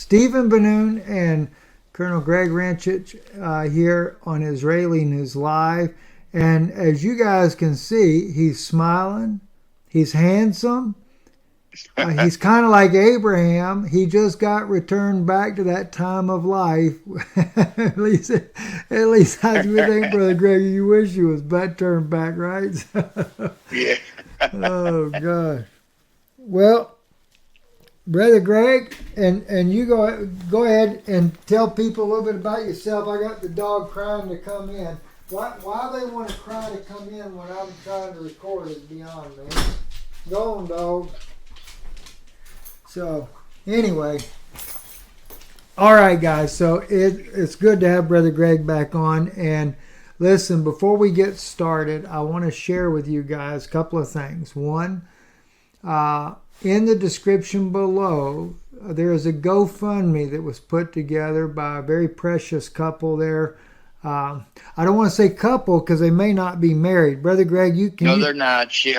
Stephen Benoon and Colonel Greg Rinchich here on Israeli News Live. And as you guys can see, he's smiling. He's handsome. He's kind of like Abraham. He just got returned back to that time of life. at least that's what we think, Brother Greg. You wish you was turned back, right? Yeah. Oh, gosh. Well, Brother Greg, and you go ahead and tell people a little bit about yourself. I got the dog crying to come in. Why they want to cry to come in when I'm trying to record is beyond me. Go on, dog. So, anyway. All right, guys. So, it's good to have Brother Greg back on. And listen, before we get started, I want to share with you guys a couple of things. One, in the description below, there is a GoFundMe that was put together by a very precious couple there. I don't want to say couple because they may not be married. Brother Greg, No, they're not. She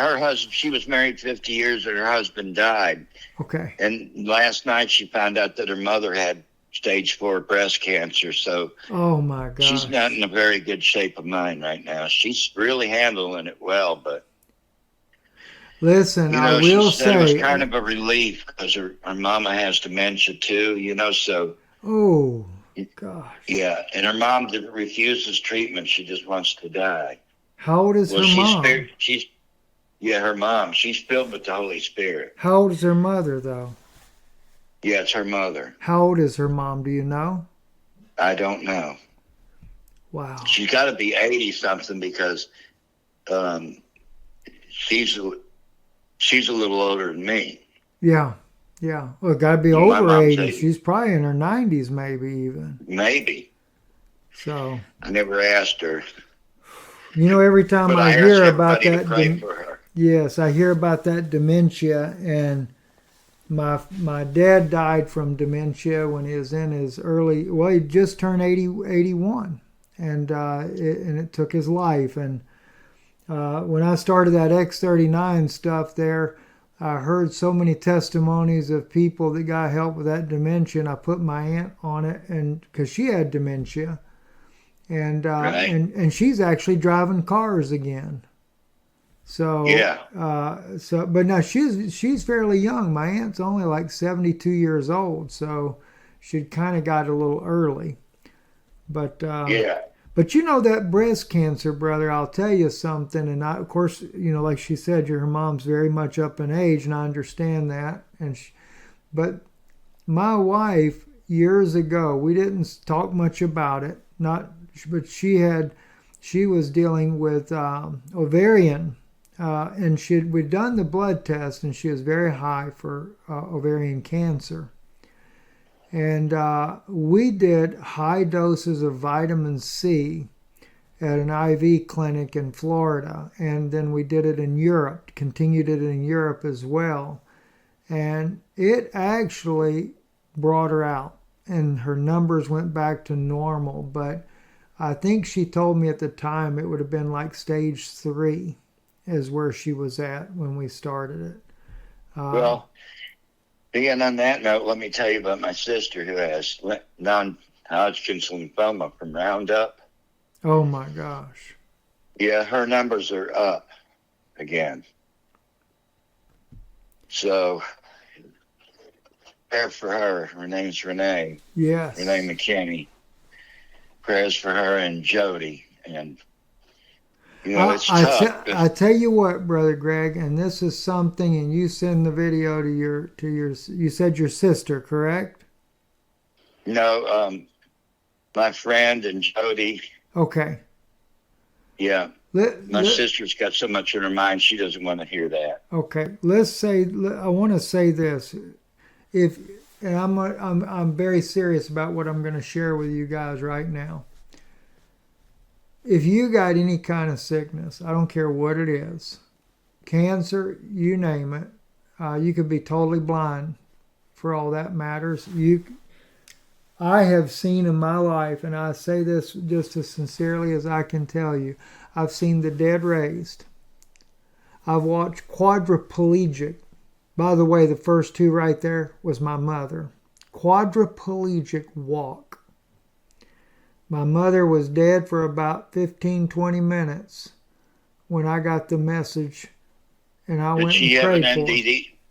was married 50 years and her husband died. Okay. And last night she found out that her mother had stage 4 breast cancer. So oh my God, she's not in a very good shape of mind right now. She's really handling it well, but listen, I will she said say it was kind of a relief because her mama has dementia too, so. Oh gosh. Yeah, and her mom refuses treatment. She just wants to die. How old is her mom? Her mom. She's filled with the Holy Spirit. How old is her mother, though? Yeah, it's her mother. How old is her mom? Do you know? I don't know. Wow. She's got to be 80-something because she's a little older than me. Yeah. Yeah. Well, got to be over 80. She's probably in her 90s, maybe even. Maybe. So. I never asked her. Every time I hear about that. Pray for her. Yes, I hear about that dementia, and my dad died from dementia when he was in his early. Well, he just turned 81, and it took his life. And when I started that X39 stuff there, I heard so many testimonies of people that got help with that dementia, and I put my aunt on it, and because she had dementia, and right. and she's actually driving cars again. So yeah. But now she's fairly young. My aunt's only like 72 years old, so she kind of got a little early. But yeah. But that breast cancer, brother, I'll tell you something. And of course, like she said, her mom's very much up in age, and I understand that. But my wife, years ago, we didn't talk much about it. But she was dealing with ovarian, and we'd done the blood test, and she was very high for ovarian cancer. And we did high doses of vitamin C at an IV clinic in Florida. And then we did it in Europe, continued it in Europe as well. And it actually brought her out, and her numbers went back to normal. But I think she told me at the time it would have been like stage 3 is where she was at when we started it. Well, being on that note, let me tell you about my sister who has non-Hodgkin's lymphoma from Roundup. Oh, my gosh. Yeah, her numbers are up again. So, prayer for her. Her name's Renee. Yes. Renee McKinney. Prayers for her and Jody. And, it's tough. I tell you what, Brother Greg, and this is something, and you send the video to your you said your sister, correct? No, my friend and Jody. Okay. Yeah. My sister's got so much in her mind, she doesn't want to hear that. Okay. I want to say this. And I'm very serious about what I'm going to share with you guys right now. If you got any kind of sickness, I don't care what it is, cancer, you name it, you could be totally blind for all that matters. I have seen in my life, and I say this just as sincerely as I can tell you, I've seen the dead raised. I've watched quadriplegic. By the way, the first two right there was my mother. quadriplegic walk. My mother was dead for about 15, 20 minutes when I got the message, and I went and prayed for her.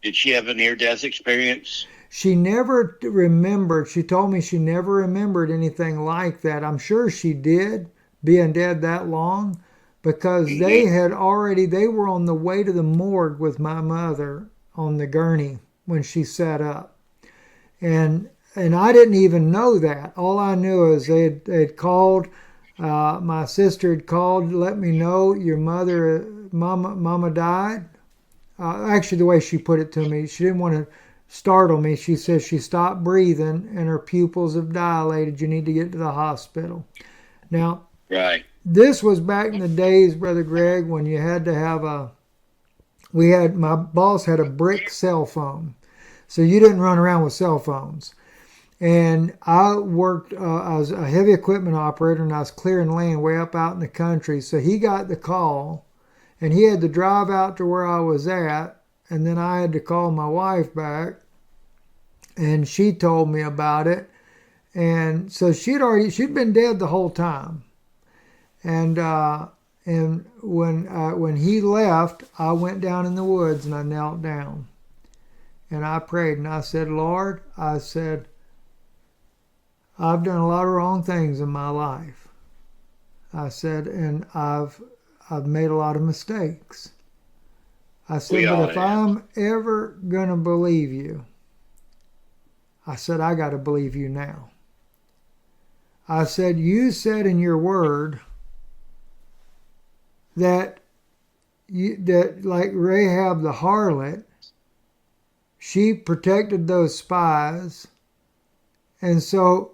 Did she have a near-death experience? She never remembered. She told me she never remembered anything like that. I'm sure she did, being dead that long, because they were on the way to the morgue with my mother on the gurney when she sat up. And I didn't even know that. All I knew is they had called, my sister had called to let me know your mama died. Actually, the way she put it to me, she didn't want to startle me. She says she stopped breathing and her pupils have dilated. You need to get to the hospital. Now, right. This was back in the days, Brother Greg, when you had to have my boss had a brick cell phone. So you didn't run around with cell phones. And I worked, I was a heavy equipment operator, and I was clearing land way up out in the country. So he got the call, and he had to drive out to where I was at, and then I had to call my wife back, and she told me about it. And so she'd been dead the whole time. And when he left, I went down in the woods and I knelt down. And I prayed and I said, Lord, I said, I've done a lot of wrong things in my life. I said, and I've made a lot of mistakes. I said, but if I'm ever going to believe you, I said, I got to believe you now. I said, you said in your word that like Rahab the harlot, she protected those spies, and so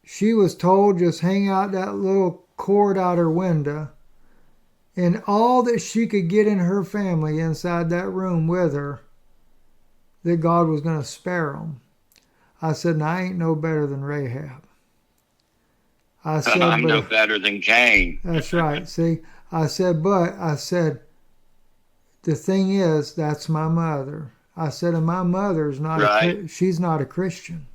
she was told just hang out that little cord out her window, and all that she could get in her family inside that room with her, that God was going to spare them. I said, and I ain't no better than Rahab. I said, I'm no better than Cain. That's right. See, I said, the thing is, that's my mother. I said, and my mother's not, she's not a Christian.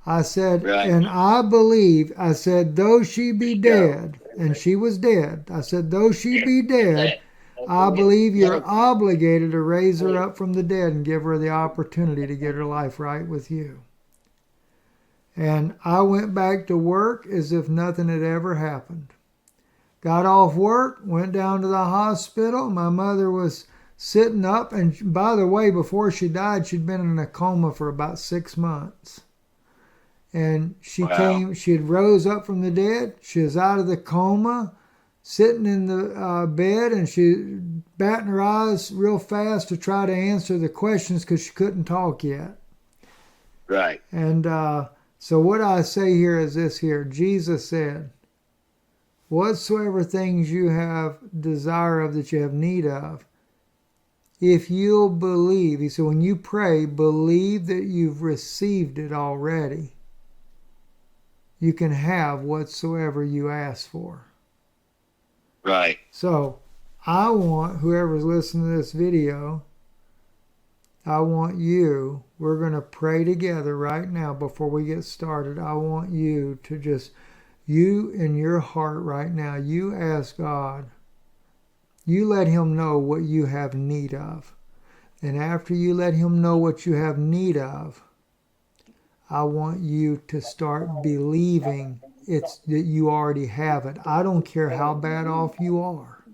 I said, and I believe, I said, though she be dead, and she was dead, I said, though she be dead, I believe you're obligated to raise her up from the dead and give her the opportunity to get her life right with you. And I went back to work as if nothing had ever happened. Got off work, went down to the hospital. My mother was sitting up, and by the way, before she died, she'd been in a coma for about 6 months. And she had rose up from the dead. She was out of the coma, sitting in the bed, and she batting her eyes real fast to try to answer the questions because she couldn't talk yet. Right. And so what I say here is this here. Jesus said, whatsoever things you have desire of that you have need of, if you'll believe, he said, when you pray, believe that you've received it already. You can have whatsoever you ask for. Right. So I want whoever's listening to this video, I want you, we're going to pray together right now before we get started. I want you to just, you in your heart right now, you ask God, you let him know what you have need of. And after you let him know what you have need of, I want you to start believing it's that you already have it. I don't care how bad off you are.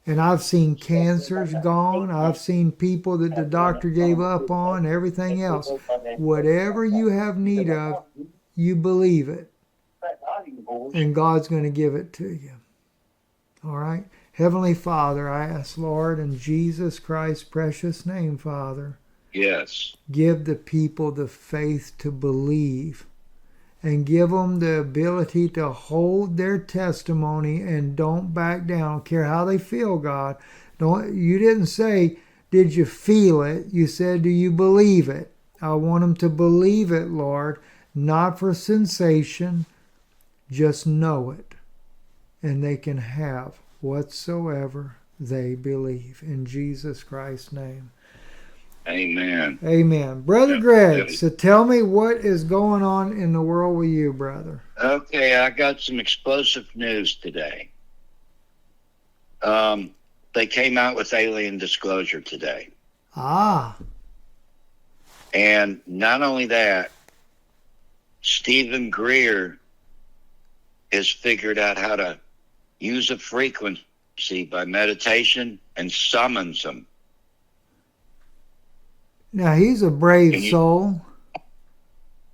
And I've seen cancers gone. I've seen people that the doctor gave up on, everything else. Whatever you have need of, you believe it. And God's going to give it to you. All right? Heavenly Father, I ask, Lord, in Jesus Christ's precious name, Father. Yes. Give the people the faith to believe. And give them the ability to hold their testimony and don't back down. Don't care how they feel, God. You didn't say, did you feel it? You said, do you believe it? I want them to believe it, Lord, not for sensation, just know it. And they can have whatsoever they believe. In Jesus Christ's name. Amen. Amen. Brother Greg, so tell me what is going on in the world with you, brother. Okay, I got some explosive news today. They came out with alien disclosure today. Ah. And not only that, Stephen Greer has figured out how to use a frequency by meditation and summons them. Now, he's a brave soul.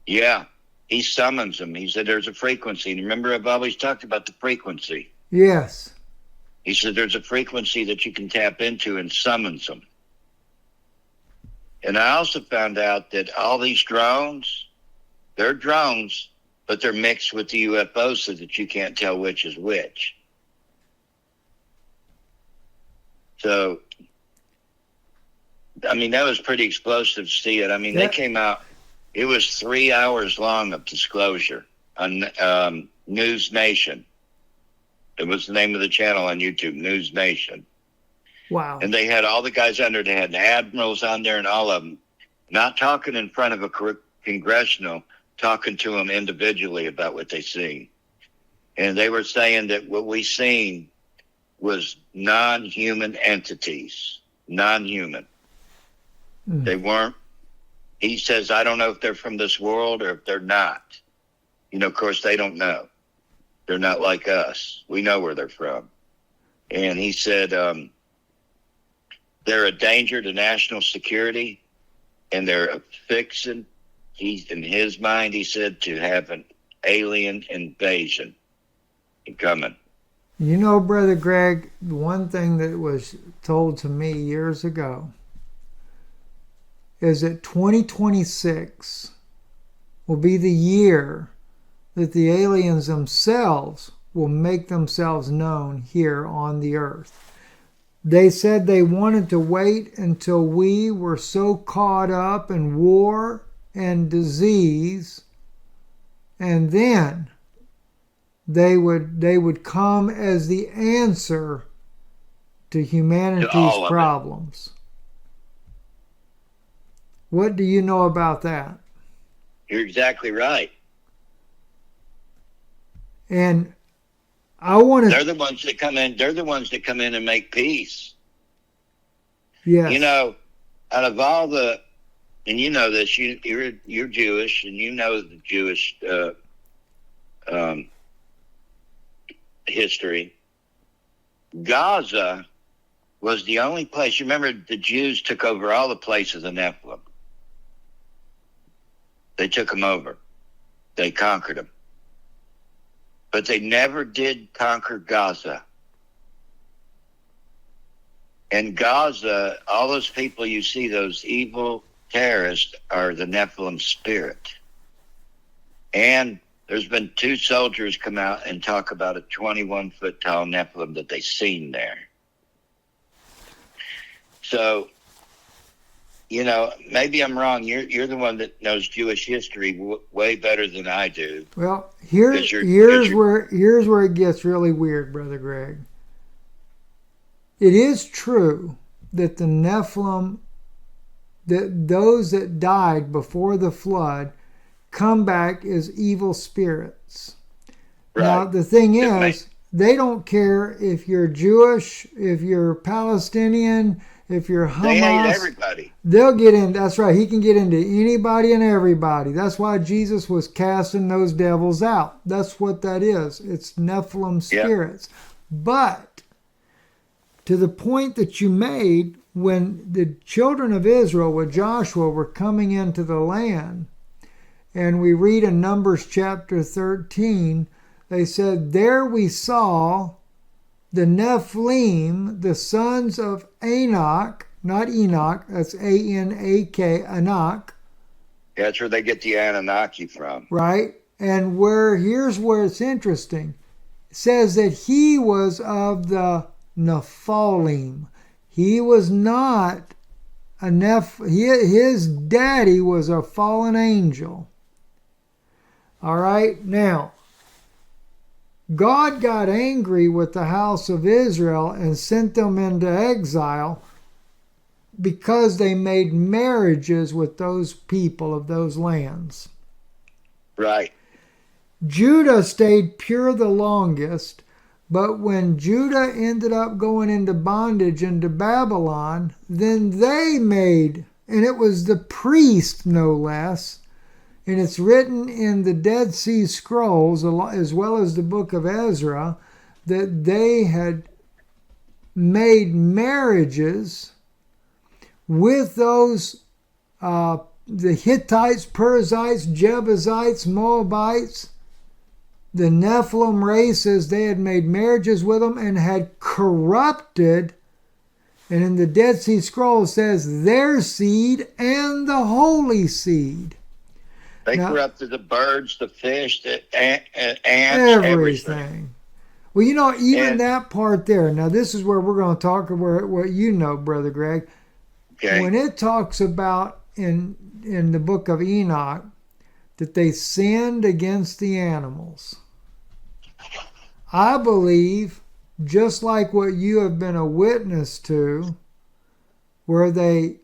Yeah, he summons them. He said there's a frequency. And remember, I've always talked about the frequency. Yes. He said there's a frequency that you can tap into and summons them. And I also found out that all these drones, they're drones, but they're mixed with the UFOs so that you can't tell which is which. So, I mean, that was pretty explosive to see it. I mean, They came out, it was 3 hours long of disclosure on News Nation. It was the name of the channel on YouTube, News Nation. Wow. And they had all the guys under, they had the admirals on there and all of them, not talking in front of a congressional, talking to them individually about what they seen. And they were saying that what we seen was non-human entities, non-human. They weren't, he says, I don't know if they're from this world or if they're not. You know, of course, they don't know. They're not like us. We know where they're from. And he said they're a danger to national security, and they're fixing, in his mind, he said, to have an alien invasion coming. You know, Brother Greg, one thing that was told to me years ago is that 2026 will be the year that the aliens themselves will make themselves known here on the earth. They said they wanted to wait until we were so caught up in war and disease, and then they would come as the answer to humanity's problems. What do you know about that? You're exactly right. And I want to. They're the ones that come in. They're the ones that come in and make peace. Yes. You know, out of all the, and you know this. You're Jewish, and you know the Jewish history. Gaza was the only place. You remember the Jews took over all the places in Nephilim. They took them over. They conquered them. But they never did conquer Gaza. And Gaza, all those people you see, those evil terrorists, are the Nephilim spirit. And there's been 2 soldiers come out and talk about a 21-foot tall Nephilim that they seen there. So, you know, maybe I'm wrong. You're the one that knows Jewish history way better than I do. Well, here's where it gets really weird, Brother Greg. It is true that the Nephilim, that those that died before the flood, come back as evil spirits. Right. Now, the thing is, they don't care if you're Jewish, if you're Palestinian, if you're Hamas. They hate everybody. They'll get in. That's right. He can get into anybody and everybody. That's why Jesus was casting those devils out. That's what that is. It's Nephilim spirits. Yep. But to the point that you made, when the children of Israel with Joshua were coming into the land, and we read in Numbers chapter 13, they said, there we saw the Nephilim, the sons of Anak, not Enoch, that's A-N-A-K, Anak. That's where they get the Anunnaki from. Right? And here's where it's interesting. It says that he was of the Nephilim. He was not a his daddy was a fallen angel. All right? Now, God got angry with the house of Israel and sent them into exile because they made marriages with those people of those lands. Right. Judah stayed pure the longest, but when Judah ended up going into bondage into Babylon, then they made, and it was the priest no less, and it's written in the Dead Sea Scrolls as well as the book of Ezra, that they had made marriages with those the Hittites, Perizzites, Jebusites, Moabites, the Nephilim races. They had made marriages with them and had corrupted, and in the Dead Sea Scrolls it says their seed and the holy seed. They Now, corrupted the birds, the fish, the ants, everything. everything. Well, even And- that part there. Now, this is where we're going to talk about what you know, Brother Greg. Okay. When it talks about in the book of Enoch that they sinned against the animals, I believe, just like what you have been a witness to, where they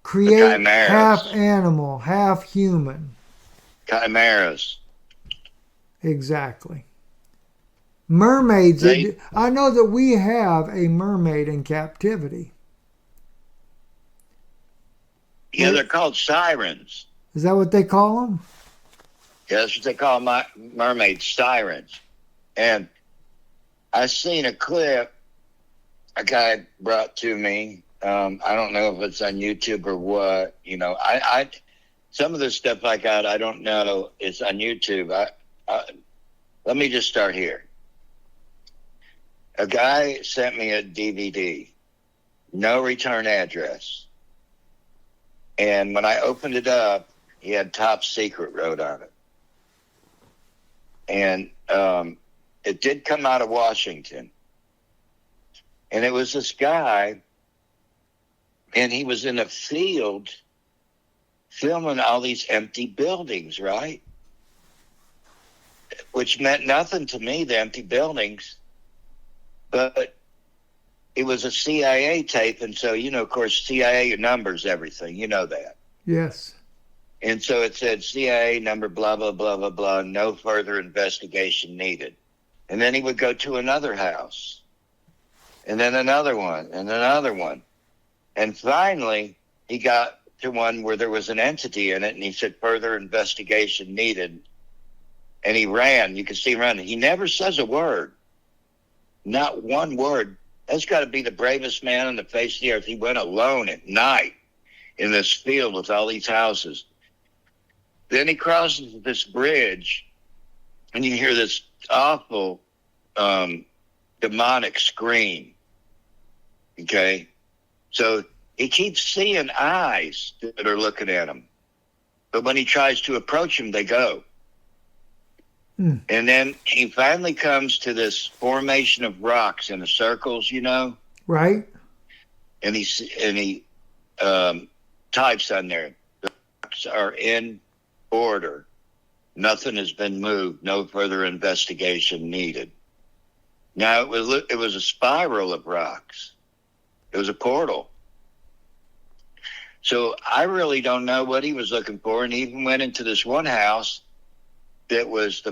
create chimeras. half animal, half human. Chimeras. Exactly. Mermaids. They- I know that we have a mermaid in captivity. Yeah, they're called sirens. Is that what they call them? Yeah, that's what they call mermaids, sirens. And I seen a clip a guy brought to me. I don't know if it's on YouTube or what. I some of the stuff I got, I don't know. It's on YouTube. Let me just start here. A guy sent me a DVD, no return address. And when I opened it up, he had top secret wrote on it. And it did come out of Washington. And it was this guy, and he was in a field filming all these empty buildings, right? Which meant nothing to me, the empty buildings. But it was a CIA tape, and so, of course, CIA numbers everything. You know that. Yes. And so it said CIA number, blah, blah, blah, blah, blah, no further investigation needed. And then he would go to another house, and then another one, and another one. And finally, he got to one where there was an entity in it, and he said further investigation needed. And he ran. You could see him running. He never says a word. Not one word. That's got to be the bravest man on the face of the earth. He went alone at night in this field with all these houses. Then he crosses this bridge, and you hear this awful demonic scream. Okay? So he keeps seeing eyes that are looking at him. But when he tries to approach them, they go. And then he finally comes to this formation of rocks in the circles, Right. And he types on there, the rocks are in order. Nothing has been moved. No further investigation needed. Now it was a spiral of rocks. It was a portal. So I really don't know what he was looking for. And he even went into this one house that was the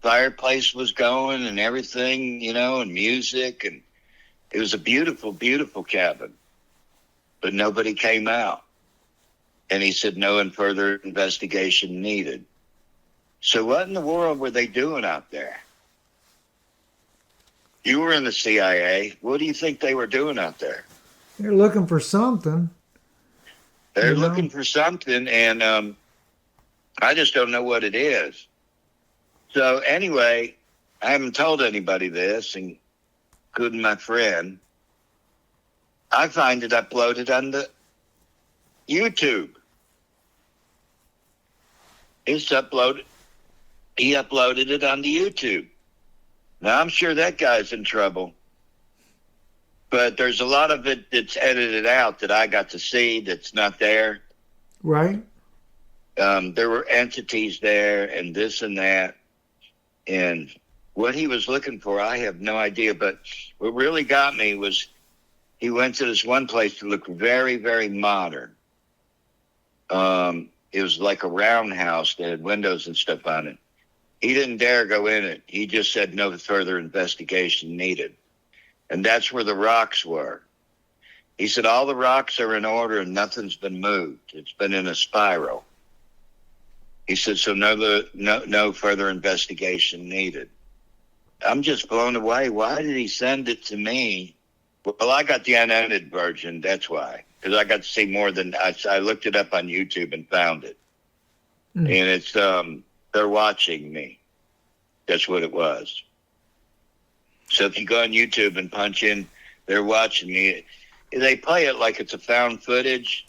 fireplace was going and everything, and music, and it was a beautiful, beautiful cabin. But nobody came out. And he said no further investigation needed. So what in the world were they doing out there? You were in the CIA. What do you think they were doing out there? They're looking for something. They're looking for something, and I just don't know what it is. So anyway, I haven't told anybody this, including my friend. I find it uploaded on the YouTube. It's uploaded. He uploaded it on the YouTube. Now, I'm sure that guy's in trouble. But there's a lot of it that's edited out that I got to see that's not there. Right. There were entities there and this and that. And what he was looking for, I have no idea. But what really got me was he went to this one place that looked very, very modern. It was like a roundhouse that had windows and stuff on it. He didn't dare go in it. He just said no further investigation needed. And that's where the rocks were. He said all the rocks are in order and nothing's been moved. It's been in a spiral. He said, so no further investigation needed. I'm just blown away. Why did he send it to me? Well, I got the unedited version. That's why. Because I got to see more than I looked it up on YouTube and found it. And it's they're watching me. That's what it was. So if you go on YouTube and punch in, they're watching me. They play it like it's a found footage,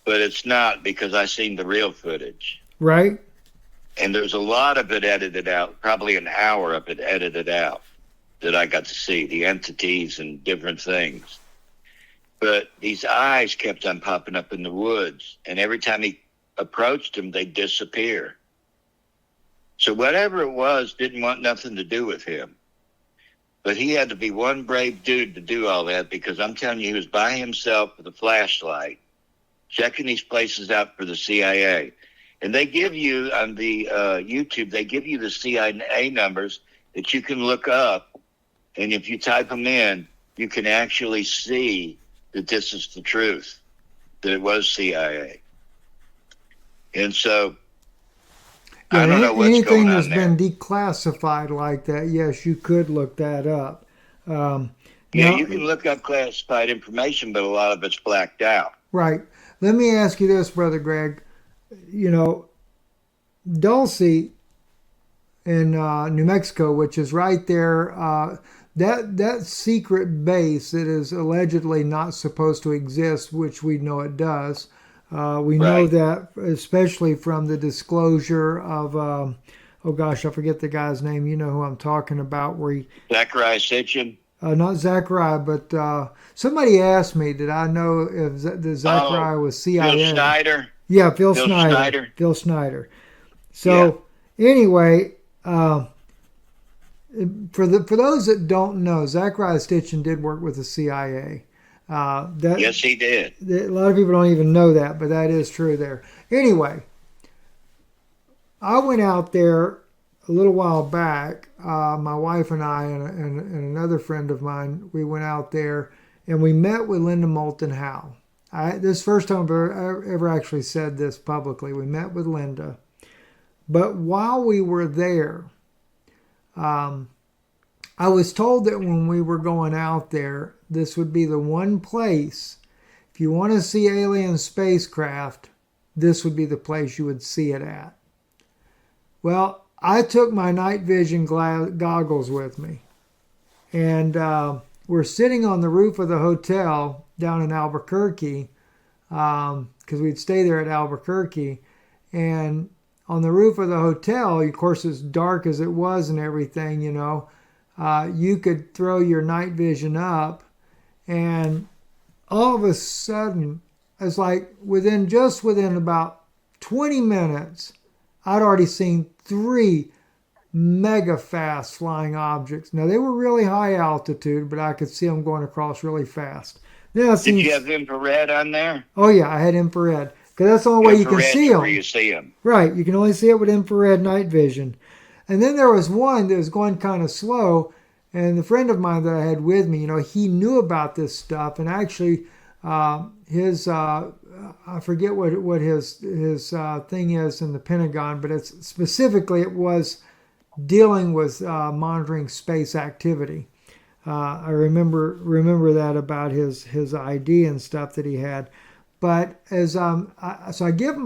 but it's not, because I seen the real footage. Right. And there's a lot of it edited out, probably an hour of it edited out that I got to see, the entities and different things. But these eyes kept on popping up in the woods, and every time he approached them, they'd disappear. So whatever it was didn't want nothing to do with him. But he had to be one brave dude to do all that, because I'm telling you, he was by himself with a flashlight, checking these places out for the CIA. And they give you on the YouTube, they give you the CIA numbers that you can look up. And if you type them in, you can actually see that this is the truth, that it was CIA. And so, yeah, I don't know what's anything going on that's there. been declassified like that, yes, you could look that up. Yeah, now, you can look up classified information, but a lot of it's blacked out. right. Let me ask you this, Brother Greg. You know, Dulce in New Mexico, which is right there, that secret base that is allegedly not supposed to exist, which we know it does. We know Right. that, especially from the disclosure of, oh gosh, I forget the guy's name. You know who I'm talking about, where he, Zachariah Sitchin. not Zachariah, but somebody asked me, did I know if the Zachariah was CIA? Phil Schneider. Yeah, Phil Phil Schneider. Schneider. Phil Schneider. So anyway, for those that don't know, Zachariah Stitchin did work with the CIA. Yes, he did. A lot of people don't even know that, but that is true there. Anyway, I went out there a little while back. My wife and I and another friend of mine, we went out there and we met with Linda Moulton Howe. This is the first time I've ever actually said this publicly. We met with Linda. But while we were there, I was told that when we were going out there, this would be the one place, if you want to see alien spacecraft, this would be the place you would see it at. Well, I took my night vision goggles with me. And we're sitting on the roof of the hotel down in Albuquerque, because we'd stay there at Albuquerque. And on the roof of the hotel, of course, as dark as it was and everything, you know, you could throw your night vision up, and all of a sudden, it's like within about 20 minutes, I'd already seen 3 mega fast flying objects. Now, they were really high altitude, but I could see them going across really fast. Then Did you have infrared on there? Oh, yeah, I had infrared, because that's the only way you can see them. Where you see them. Right, you can only see it with infrared night vision. And then there was one that was going kind of slow, and the friend of mine that I had with me, you know, he knew about this stuff, and actually his I forget what his thing is in the Pentagon, but it's specifically it was dealing with monitoring space activity. I remember that about his ID and stuff that he had. But as so I give him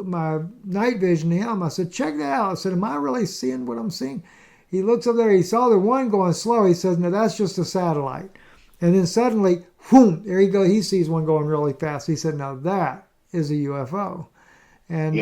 my night vision to him. I said, check that out. I said, am I really seeing what I'm seeing? He looks up there. He saw the one going slow. He says, no, that's just a satellite. And then suddenly, whoom, there he goes. He sees one going really fast. He said, now that is a UFO. And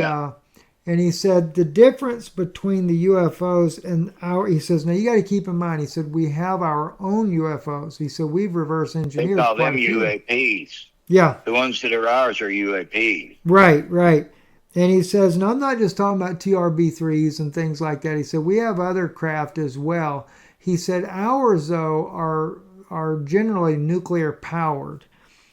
and he said the difference between the UFOs and he says, now you got to keep in mind, he said, we have our own UFOs. He said, we've reverse engineered. They call them UAPs. Yeah. The ones that are ours are UAPs. Right. And he says, and I'm not just talking about TRB-3s and things like that. He said, we have other craft as well. He said, ours, though, are generally nuclear powered.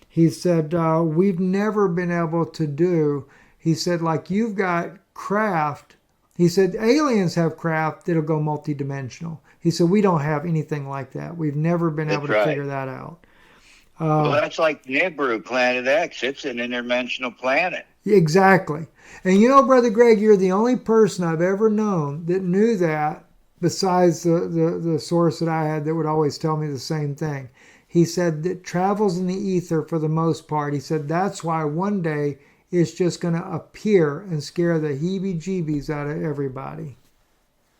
He said, we've never been able to do, he said, like you've got craft. He said, aliens have craft that'll go multidimensional. He said, we don't have anything like that. We've never been able to figure that out. Well, that's like Nibiru, Planet X. It's an interdimensional planet. Exactly. And you know, Brother Greg, you're the only person I've ever known that knew that, besides the source that I had that would always tell me the same thing. He said that travels in the ether for the most part. He said that's why one day it's just going to appear and scare the heebie-jeebies out of everybody.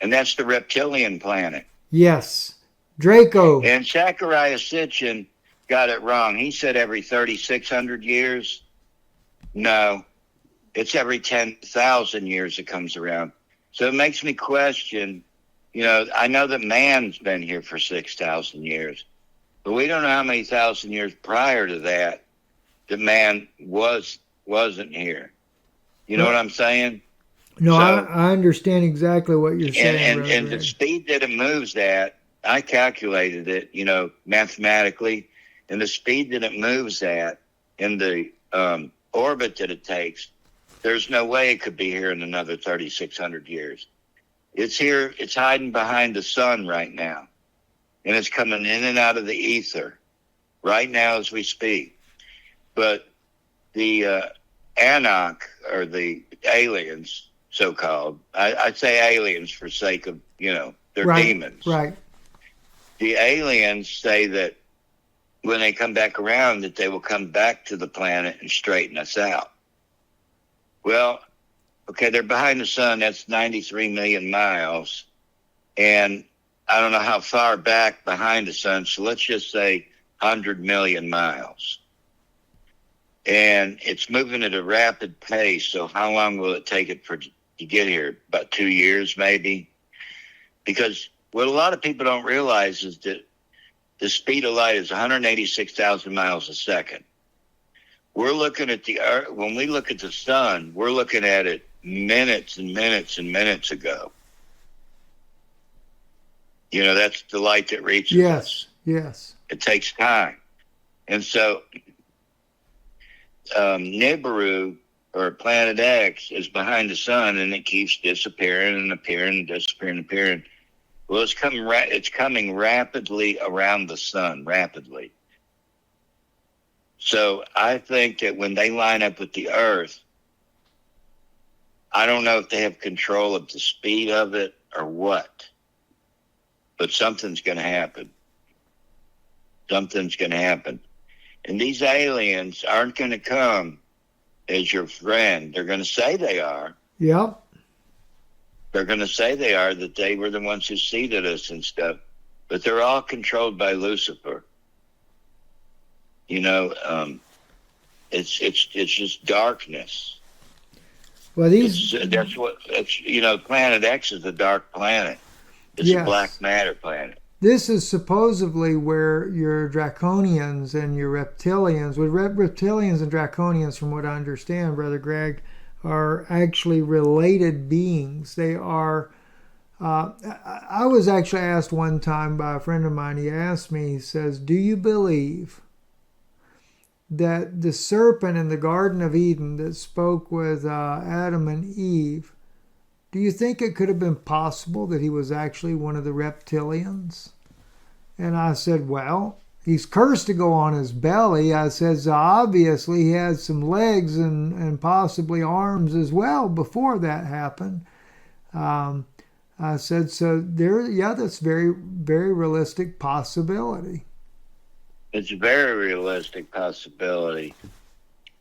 And that's the reptilian planet. Yes. Draco. And Zachariah Sitchin got it wrong. He said every 3,600 years. No, it's every 10,000 years it comes around. So it makes me question, you know, I know that man's been here for 6,000 years, but we don't know how many thousand years prior to that man wasn't here. You know what I'm saying? No, so, I understand exactly what you're saying. And the speed that it moves at, I calculated it, you know, mathematically, and the speed that it moves at and the orbit that it takes, there's no way it could be here in another 3,600 years. It's here, it's hiding behind the sun right now, and it's coming in and out of the ether right now as we speak. But the Anak, or the aliens, so-called, I say aliens for sake of, you know, they're demons. Right. The aliens say that when they come back around, that they will come back to the planet and straighten us out. Well, okay, they're behind the sun. That's 93 million miles. And I don't know how far back behind the sun, so let's just say 100 million miles. And it's moving at a rapid pace, so how long will it take it to get here? About 2 years, maybe? Because what a lot of people don't realize is that the speed of light is 186,000 miles a second. We're looking at the Earth, when we look at the sun, we're looking at it minutes and minutes and minutes ago. You know, that's the light that reaches us. Yes. It takes time. And so Nibiru, or Planet X, is behind the sun, and it keeps disappearing and appearing and disappearing and appearing. Well, it's coming rapidly around the sun, rapidly. So I think that when they line up with the Earth, I don't know if they have control of the speed of it or what, but something's going to happen. Something's going to happen. And these aliens aren't going to come as your friend. They're going to say they are. Yep. They're going to say they are, that they were the ones who seeded us and stuff. But they're all controlled by Lucifer. You know, it's just darkness. Well, you know, Planet X is a dark planet. It's a black matter planet. This is supposedly where your draconians and your reptilians, with reptilians and draconians, from what I understand, Brother Greg, are actually related beings. They are, I was actually asked one time by a friend of mine, he asked me, he says, do you believe that the serpent in the Garden of Eden that spoke with Adam and Eve, do you think it could have been possible that he was actually one of the reptilians? And I said, well, he's cursed to go on his belly. I said, obviously he had some legs and possibly arms as well before that happened. I said, so that's very, very realistic possibility. It's a very realistic possibility.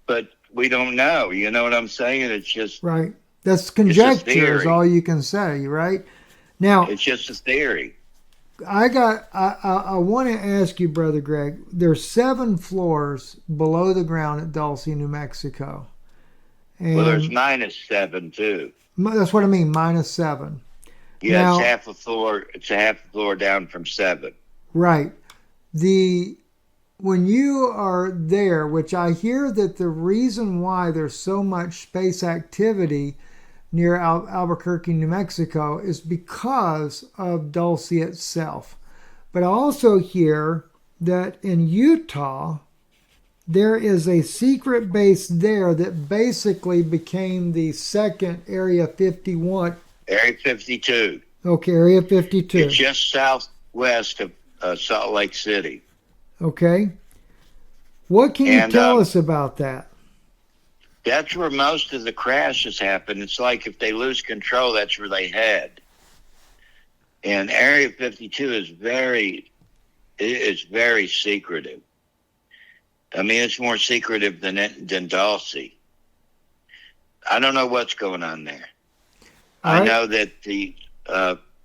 But we don't know. You know what I'm saying? It's just... Right. That's conjecture is all you can say, right? Now, it's just a theory. I want to ask you, Brother Greg, there's 7 floors below the ground at Dulce, New Mexico. And well, there's -7 too. That's what I mean, -7. Yeah, now, it's half a floor. It's a half a floor down from 7. Right. When you are there, which I hear that the reason why there's so much space activity near Albuquerque, New Mexico, is because of Dulce itself. But I also hear that in Utah, there is a secret base there that basically became the second Area 51. Area 52. Okay, Area 52. It's just southwest of Salt Lake City. Okay. What can you tell us about that? That's where most of the crashes happen. It's like if they lose control, that's where they head. And Area 52 is very secretive. I mean, it's more secretive than Dulce. I don't know what's going on there. I know that the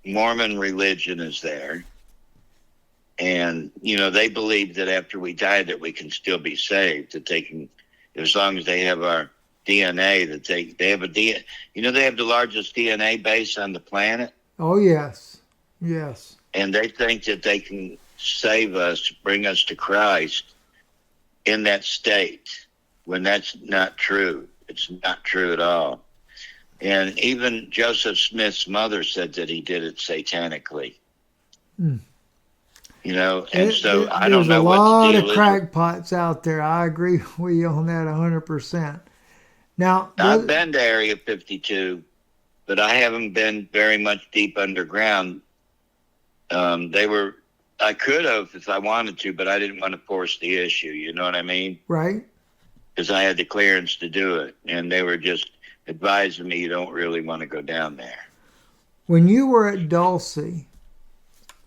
Mormon religion is there. And, you know, they believe that after we die that we can still be saved, that they can, as long as they have our DNA, that they have a DNA. You know, they have the largest DNA base on the planet. Oh, yes. Yes. And they think that they can save us, bring us to Christ in that state, when that's not true. It's not true at all. And even Joseph Smith's mother said that he did it satanically. Mm. You know, and so I don't know what the deal is. There's a lot of crackpots out there. I agree with you on that 100%. Now, I've been to Area 52, but I haven't been very much deep underground. I could have if I wanted to, but I didn't want to force the issue. You know what I mean? Right. Because I had the clearance to do it, and they were just advising me you don't really want to go down there. When you were at Dulce,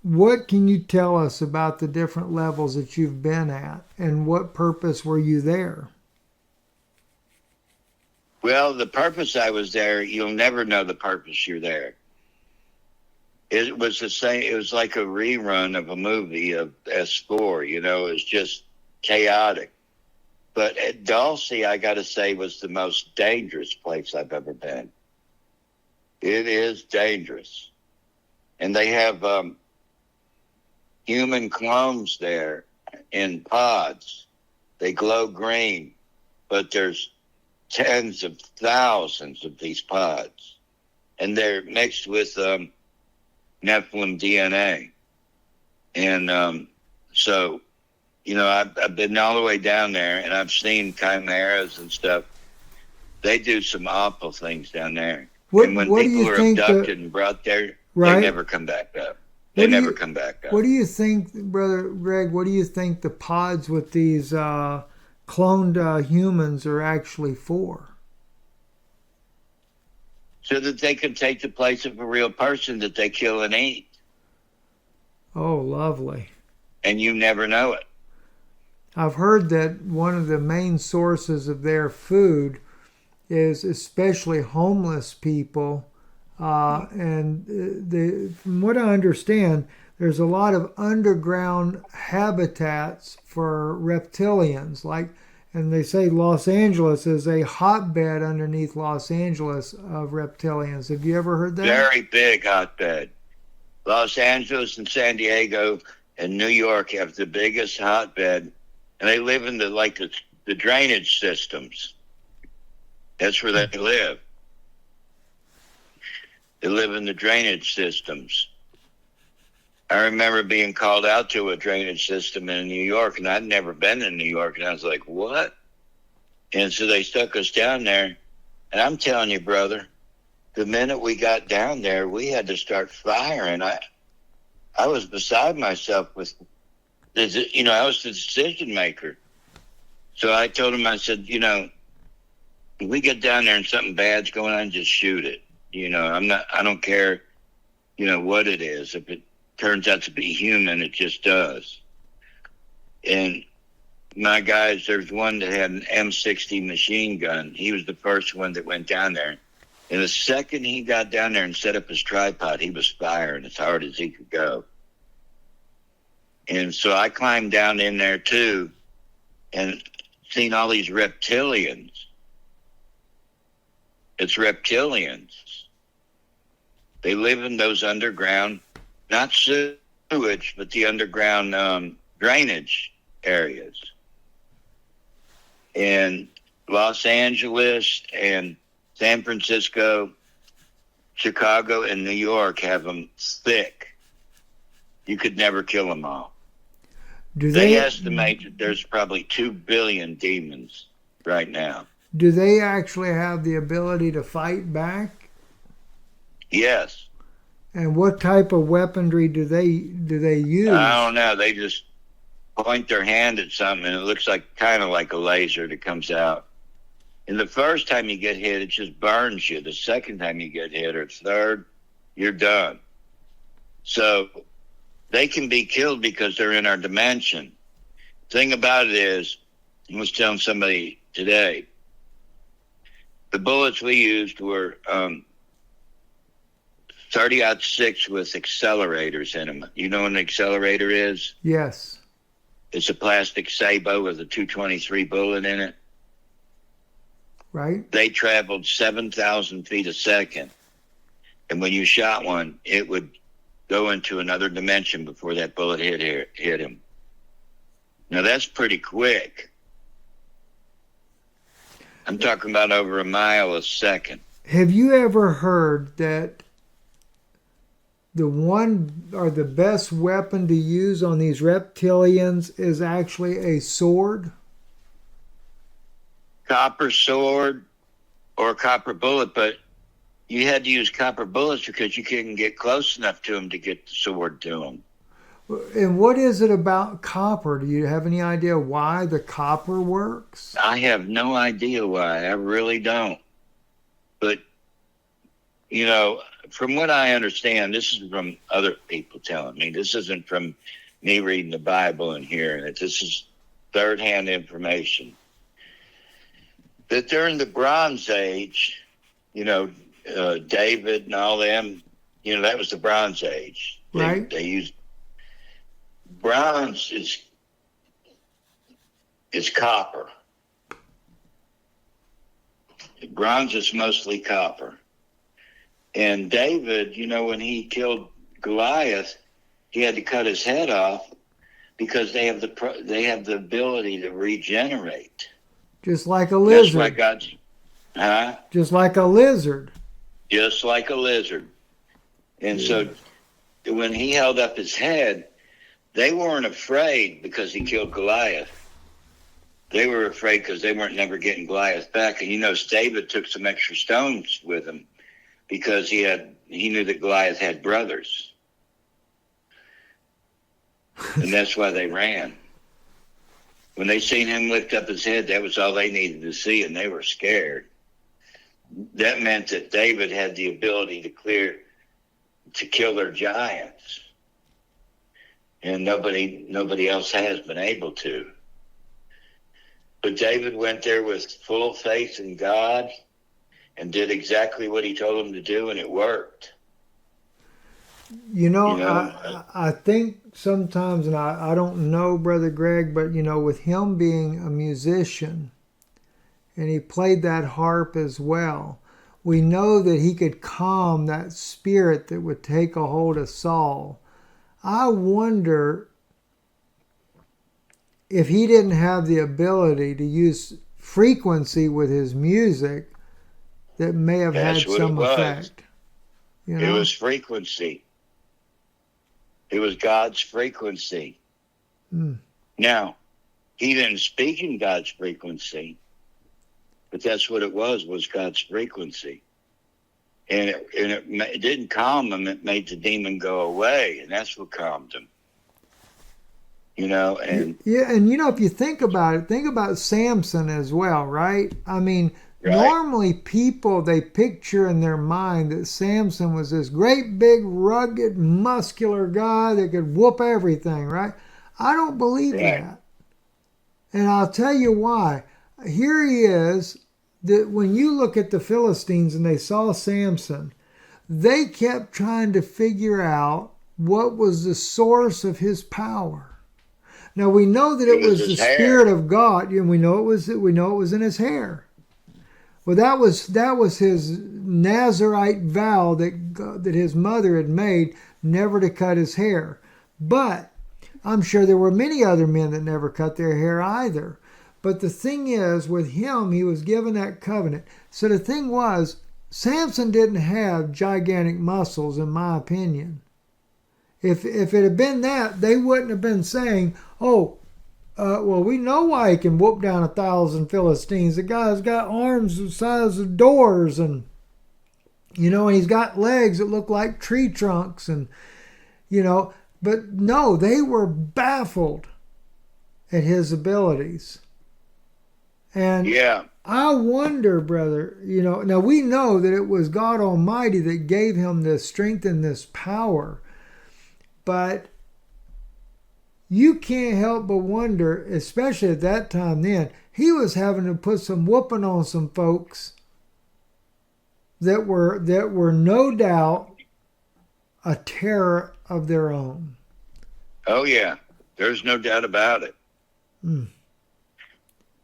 what can you tell us about the different levels that you've been at, and what purpose were you there? Well, the purpose I was there, you'll never know the purpose you're there. It was the same. It was like a rerun of a movie of S4. You know, it was just chaotic. But at Dulce, I got to say, was the most dangerous place I've ever been. It is dangerous, and they have human clones there in pods. They glow green, but there's tens of thousands of these pods, and they're mixed with nephilim DNA. And so, you know, I've been all the way down there, and I've seen chimeras and stuff. They do some awful things down there. And when people are abducted and brought there, they never come back up. They never come back up. What do you think, Brother Greg, what do you think the pods with these cloned humans are actually for? So that they can take the place of a real person that they kill and eat. Oh, lovely. And you never know it. I've heard that one of the main sources of their food is especially homeless people. And from what I understand, there's a lot of underground habitats for reptilians, and they say Los Angeles is a hotbed underneath Los Angeles of reptilians. Have you ever heard that? Very big hotbed. Los Angeles and San Diego and New York have the biggest hotbed, and they live in the drainage systems. That's where they live. They live in the drainage systems. I remember being called out to a drainage system in New York, and I'd never been in New York, and I was like, what? And so they stuck us down there, and I'm telling you, brother, the minute we got down there, we had to start firing. I was beside myself with, I was the decision maker. So I told him, I said, if we get down there and something bad's going on, just shoot it. I don't care, what it is. If it turns out to be human, it just does. And my guys, there's one that had an M60 machine gun. He was the first one that went down there. And the second he got down there and set up his tripod, he was firing as hard as he could go. And so I climbed down in there too and seen all these reptilians. It's reptilians. They live in those underground, not sewage, but the underground drainage areas. And Los Angeles and San Francisco, Chicago, and New York have them thick. You could never kill them all. They estimate that there's probably 2 billion demons right now. Do they actually have the ability to fight back? Yes. And what type of weaponry do they use? I don't know. They just point their hand at something, and it looks like kind of like a laser that comes out. And the first time you get hit, it just burns you. The second time you get hit, or third, you're done. So they can be killed because they're in our dimension. Thing about it is, I was telling somebody today, the bullets we used were 30-06 with accelerators in them. You know what an accelerator is? Yes. It's a plastic sabot with a 223 bullet in it. Right. They traveled 7,000 feet a second. And when you shot one, it would go into another dimension before that bullet hit him. Now, that's pretty quick. I'm talking about over a mile a second. Have you ever heard that the one or the best weapon to use on these reptilians is actually a sword? Copper sword or copper bullet, but you had to use copper bullets because you couldn't get close enough to them to get the sword to them. And what is it about copper? Do you have any idea why the copper works? I have no idea why. I really don't. But, you know, from what I understand, this is from other people telling me. This isn't from me reading the Bible and hearing it. This is third-hand information. That during the Bronze Age, you know, David and all them, you know, that was the Bronze Age. Right. They used bronze is copper. Bronze is mostly copper. And David, you know, when he killed Goliath, he had to cut his head off because they have the ability to regenerate. Just like a lizard. That's why God's, huh? Just like a lizard. Just like a lizard. And so when he held up his head, they weren't afraid because he killed Goliath. They were afraid because they weren't never getting Goliath back. And you know, David took some extra stones with him because he knew that Goliath had brothers. And that's why they ran. When they seen him lift up his head, that was all they needed to see, and they were scared. That meant that David had the ability to kill their giants. And nobody else has been able to. But David went there with full faith in God and did exactly what he told him to do, and it worked. You know, I think sometimes, and I don't know Brother Greg, but, you know, with him being a musician, and he played that harp as well, we know that he could calm that spirit that would take a hold of Saul. I wonder if he didn't have the ability to use frequency with his music, that may have had some effect. You know? It was frequency. It was God's frequency. Now, he didn't speak in God's frequency, but that's what it was God's frequency. And it didn't calm him, it made the demon go away, and that's what calmed him. You know, and yeah, and you know, if you think about Samson as well, right? I mean, normally people, they picture in their mind that Samson was this great big rugged muscular guy that could whoop everything, right? I don't believe that. And I'll tell you why. Here he is, that when you look at the Philistines and they saw Samson, they kept trying to figure out what was the source of his power. Now we know that it was the Spirit of God, and we know it was in his hair. Well, that was his Nazarite vow that his mother had made, never to cut his hair. But I'm sure there were many other men that never cut their hair either. But the thing is, with him, he was given that covenant. So the thing was, Samson didn't have gigantic muscles, in my opinion. If it had been that, they wouldn't have been saying, "Oh, well, we know why he can whoop down 1,000 Philistines. The guy's got arms the size of doors, and and he's got legs that look like tree trunks, and But no, they were baffled at his abilities, and Yeah. I wonder, brother. Now we know that it was God Almighty that gave him this strength and this power, but you can't help but wonder, especially at that time then, he was having to put some whooping on some folks that were no doubt a terror of their own. Oh, yeah. There's no doubt about it. Mm.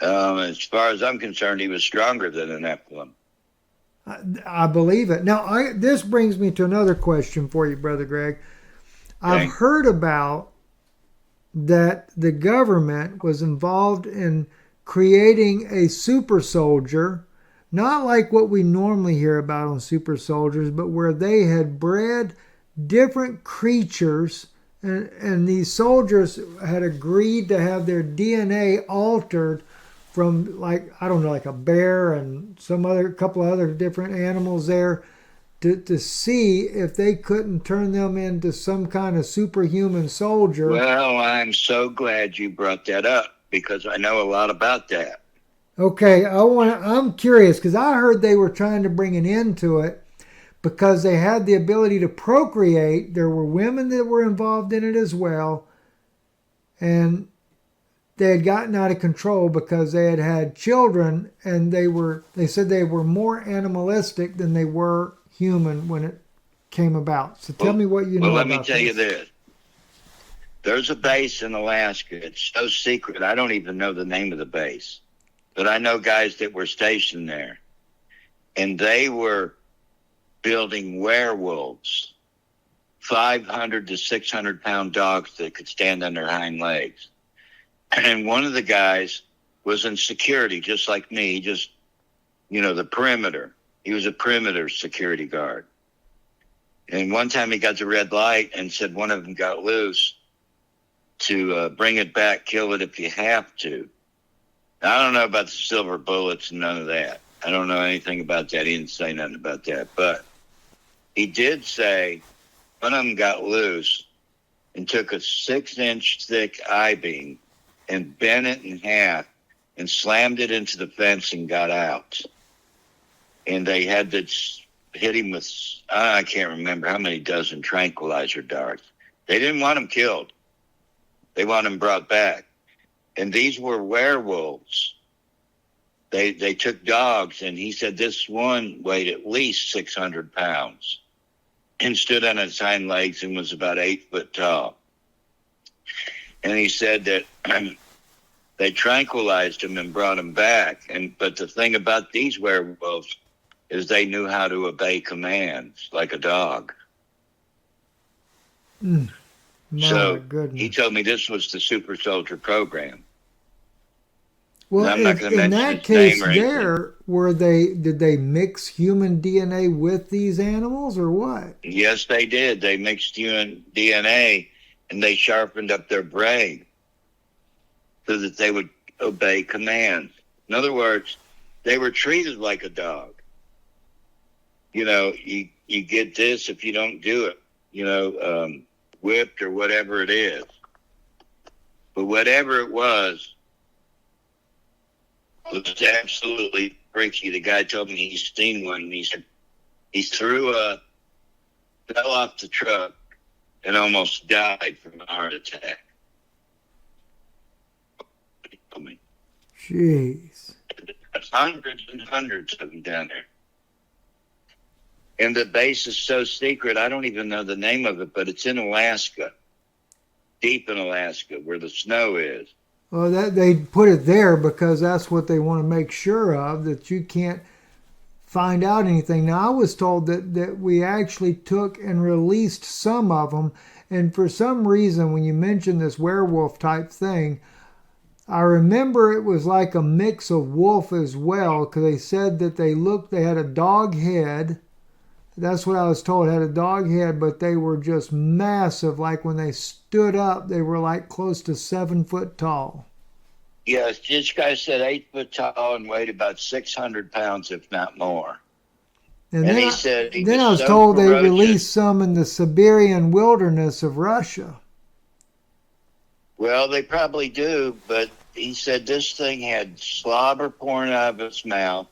As far as I'm concerned, he was stronger than an nephilim. I believe it. Now, this brings me to another question for you, Brother Greg. Okay. I've heard about that the government was involved in creating a super soldier, not like what we normally hear about on super soldiers, but where they had bred different creatures, and these soldiers had agreed to have their DNA altered from, like, I don't know, like a bear and couple of other different animals there, to see if they couldn't turn them into some kind of superhuman soldier. Well, I'm so glad you brought that up, because I know a lot about that. Okay, I'm curious, because I heard they were trying to bring an end to it because they had the ability to procreate. There were women that were involved in it as well, and they had gotten out of control because they had children, and they said they were more animalistic than they were human when it came about. So tell me what you know about this. Well, let me tell you this. There's a base in Alaska. It's so secret, I don't even know the name of the base. But I know guys that were stationed there. And they were building werewolves, 500 to 600 pound dogs that could stand on their hind legs. And one of the guys was in security, just like me, just, the perimeter. He was a perimeter security guard. And one time he got the red light and said one of them got loose to bring it back, kill it if you have to. Now, I don't know about the silver bullets and none of that. I don't know anything about that. He didn't say nothing about that. But he did say one of them got loose and took a 6-inch thick I-beam and bent it in half and slammed it into the fence and got out. And they had to hit him with, I can't remember how many dozen tranquilizer darts. They didn't want him killed. They want him brought back. And these were werewolves. They took dogs, and he said this one weighed at least 600 pounds and stood on its hind legs and was about 8 foot tall. And he said that they tranquilized him and brought him back. But the thing about these werewolves is they knew how to obey commands like a dog. My goodness. He told me this was the super soldier program. Well, I'm not going to in mention that his case name or anything. did they mix human DNA with these animals or what? Yes, they did. They mixed human DNA, and they sharpened up their brain so that they would obey commands. In other words, they were treated like a dog. You get this if you don't do it, whipped or whatever it is. But whatever it was absolutely freaky. The guy told me he's seen one, and he said he fell off the truck and almost died from a heart attack. Jeez. Hundreds and hundreds of them down there. And the base is so secret, I don't even know the name of it, but it's in Alaska, deep in Alaska, where the snow is. Well, they put it there because that's what they want to make sure of, that you can't find out anything. Now, I was told that we actually took and released some of them, and for some reason, when you mentioned this werewolf type thing, I remember it was like a mix of wolf as well, because they said that they had a dog head, That's what I was told. Had a dog head, but they were just massive. Like when they stood up, they were like close to 7 foot tall. Yes, this guy said 8 foot tall and weighed about 600 pounds, if not more. And And then he said he then was I was so told they ferocious. released some in the Siberian wilderness of Russia. Well, they probably do, but he said this thing had slobber pouring out of its mouth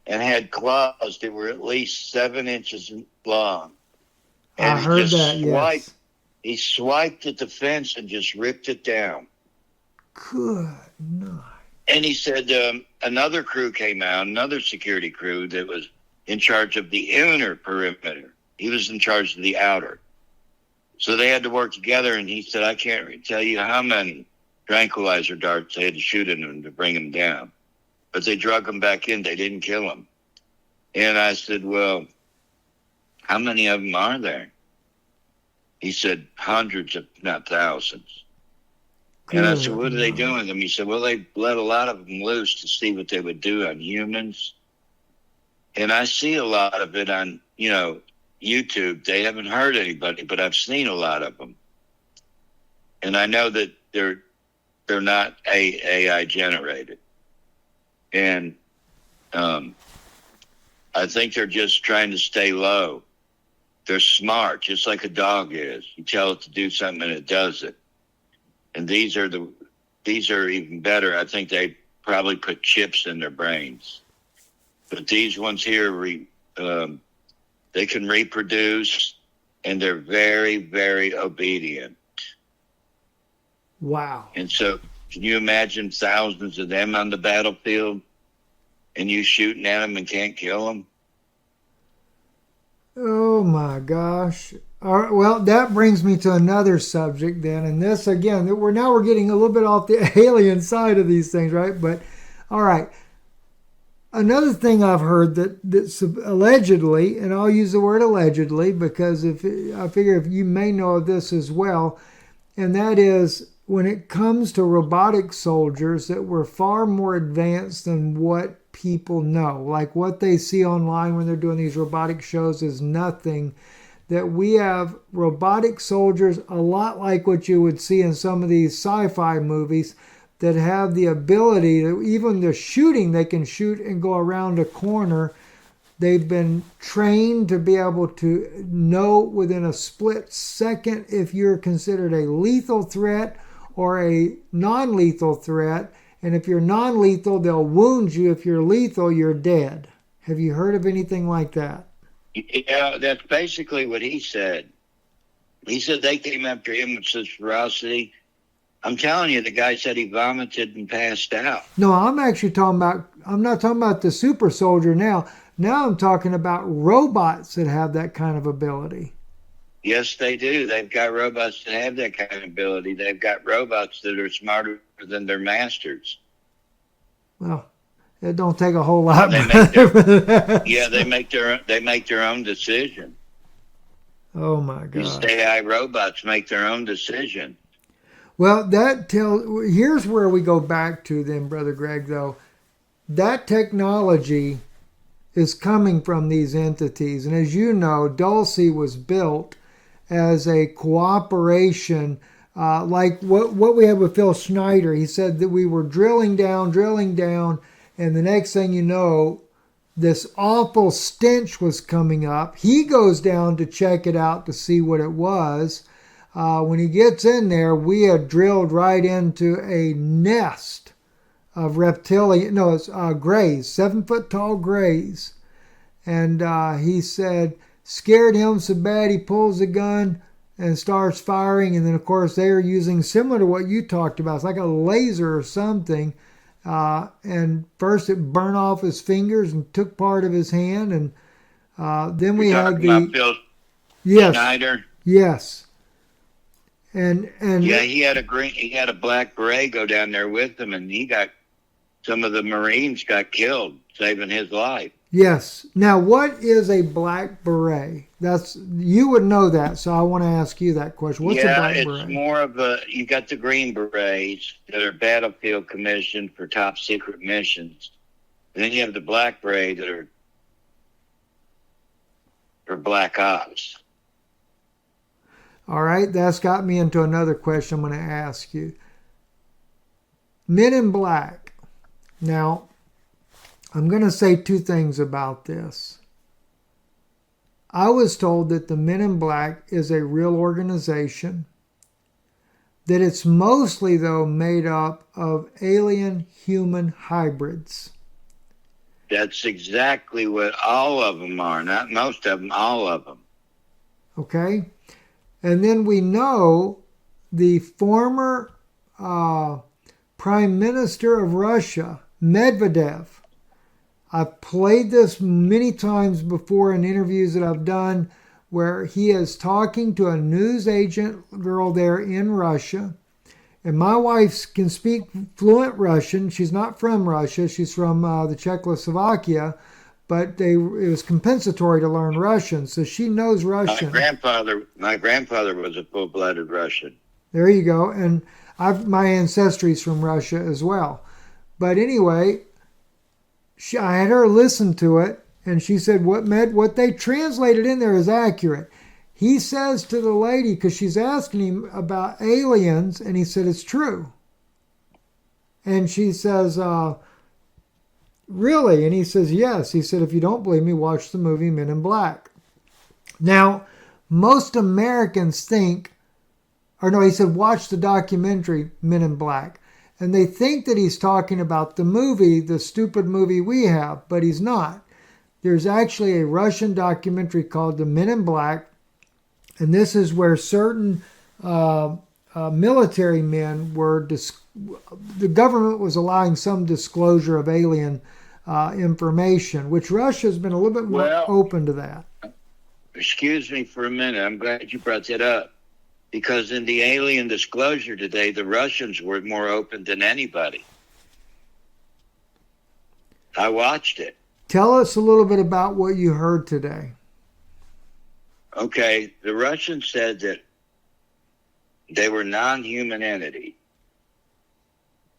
and had claws that were at least 7 inches long. And I heard that, yes. He swiped at the fence and just ripped it down. Good night. And he said another crew came out, another security crew that was in charge of the inner perimeter. He was in charge of the outer. So they had to work together, and he said, I can't tell you how many tranquilizer darts they had to shoot at him to bring him down. But they drug him back in. They didn't kill him. And I said, well, how many of them are there? He said, hundreds, if not thousands. And I said, what are they doing with them? He said, well, they let a lot of them loose to see what they would do on humans. And I see a lot of it on, YouTube. They haven't hurt anybody, but I've seen a lot of them. And I know that they're not AI generated. And I think they're just trying to stay low. They're smart, just like a dog is. You tell it to do something and it does it. And these are even better. I think they probably put chips in their brains. But these ones here, they can reproduce, and they're very, very obedient. Wow. And so can you imagine thousands of them on the battlefield and you shooting at them and can't kill them? Oh, my gosh. All right, well, that brings me to another subject then. And this, again, we're getting a little bit off the alien side of these things, right? But, all right. Another thing I've heard that's allegedly, and I'll use the word allegedly because I figure if you may know of this as well, and that is when it comes to robotic soldiers that we're far more advanced than what people know. Like what they see online when they're doing these robotic shows is nothing. That we have robotic soldiers a lot like what you would see in some of these sci-fi movies that have the ability to, even the shooting, they can shoot and go around a corner. They've been trained to be able to know within a split second if you're considered a lethal threat or a non-lethal threat. And if you're non-lethal, they'll wound you. If you're lethal, you're dead. Have you heard of anything like that? Yeah, that's basically what he said. He said they came after him with such ferocity. I'm telling you, the guy said he vomited and passed out. No, I'm not talking about the super soldier now. Now I'm talking about robots that have that kind of ability. Yes, they do. They've got robots that have that kind of ability. They've got robots that are smarter than their masters. Well, it don't take a whole lot. They make their own decision. Oh my God! These AI robots make their own decision. Well, here's where we go back to then, Brother Greg, though. That technology is coming from these entities. And as you know, Dulce was built as a cooperation, like what we have with Phil Schneider. He said that we were drilling down, and the next thing you know, this awful stench was coming up. He goes down to check it out to see what it was. When he gets in there, we had drilled right into a nest of reptilian, it's grays, 7 foot tall grays. And he said, scared him so bad he pulls the gun and starts firing. And then, of course, they are using similar to what you talked about. It's like a laser or something. And first it burned off his fingers and took part of his hand. And then we had Phil Schneider? Yes. And yeah, he had a black beret go down there with him, and some of the Marines got killed, saving his life. Yes. Now, what is a black beret? You would know that, so I want to ask you that question. What's a black beret? Yeah, it's more of you got the green berets that are battlefield commissioned for top secret missions. And then you have the black beret that are for black ops. All right, that's got me into another question I'm going to ask you. Men in Black. Now, I'm going to say two things about this. I was told that the Men in Black is a real organization, that it's mostly, though, made up of alien-human hybrids. That's exactly what all of them are. Not most of them, all of them. Okay? And then we know the former Prime Minister of Russia, Medvedev. I've played this many times before in interviews that I've done where he is talking to a news agent girl there in Russia. And my wife can speak fluent Russian. She's not from Russia. She's from the Czechoslovakia. But it was compensatory to learn Russian, so she knows Russian. My grandfather was a full-blooded Russian. There you go. And my ancestry is from Russia as well. But anyway, I had her listen to it, and she said what they translated in there is accurate. He says to the lady, because she's asking him about aliens, and he said it's true. And she says, really? And he says, yes. He said, if you don't believe me, watch the movie Men in Black. Now, most Americans think, he said, watch the documentary Men in Black. And they think that he's talking about the movie, the stupid movie we have, but he's not. There's actually a Russian documentary called The Men in Black, and this is where certain military men were, the government was allowing some disclosure of alien information, which Russia's been a little bit more open to that. Excuse me for a minute. I'm glad you brought that up. Because in the alien disclosure today, the Russians were more open than anybody. I watched it. Tell us a little bit about what you heard today. Okay, the Russians said that they were non-human entity.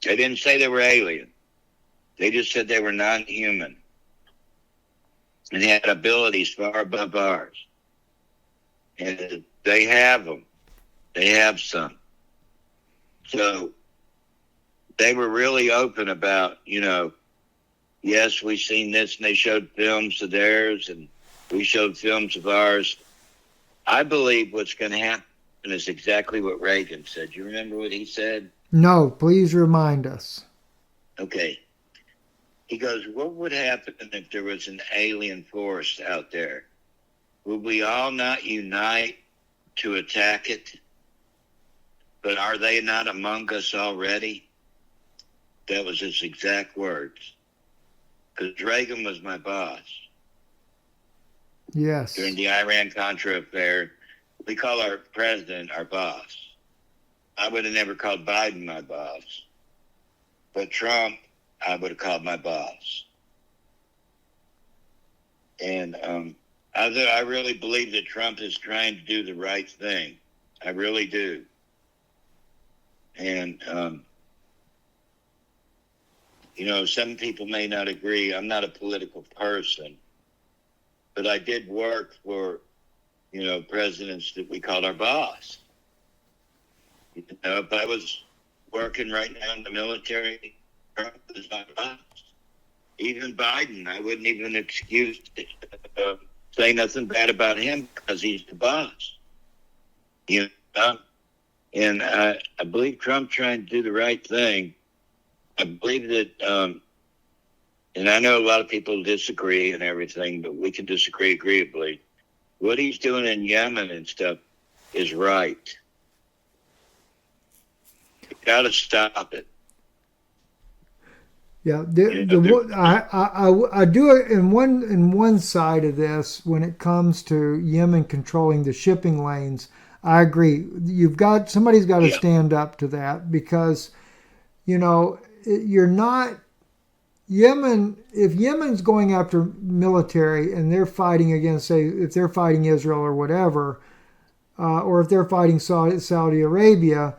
They didn't say they were alien. They just said they were non-human. And they had abilities far above ours. And they have them. They have some. So they were really open about, yes, we've seen this, and they showed films of theirs, and we showed films of ours. I believe what's going to happen is exactly what Reagan said. You remember what he said? No, please remind us. Okay. He goes, what would happen if there was an alien force out there? Would we all not unite to attack it? But are they not among us already? That was his exact words. Because Reagan was my boss. Yes. During the Iran-Contra affair, we call our president our boss. I would have never called Biden my boss. But Trump, I would have called my boss. And I really believe that Trump is trying to do the right thing. I really do. And, some people may not agree. I'm not a political person. But I did work for, presidents that we called our boss. If I was working right now in the military, Trump is my boss. Even Biden, I wouldn't even say nothing bad about him because he's the boss. And I believe Trump trying to do the right thing. I believe that, and I know a lot of people disagree and everything, but we can disagree agreeably. What he's doing in Yemen and stuff is right. You got to stop it. Yeah, I do it in one side of this when it comes to Yemen controlling the shipping lanes. I agree. Somebody's got to stand up to that because, you're not Yemen. If Yemen's going after military and they're fighting against, say, if they're fighting Israel or whatever, or if they're fighting Saudi Arabia,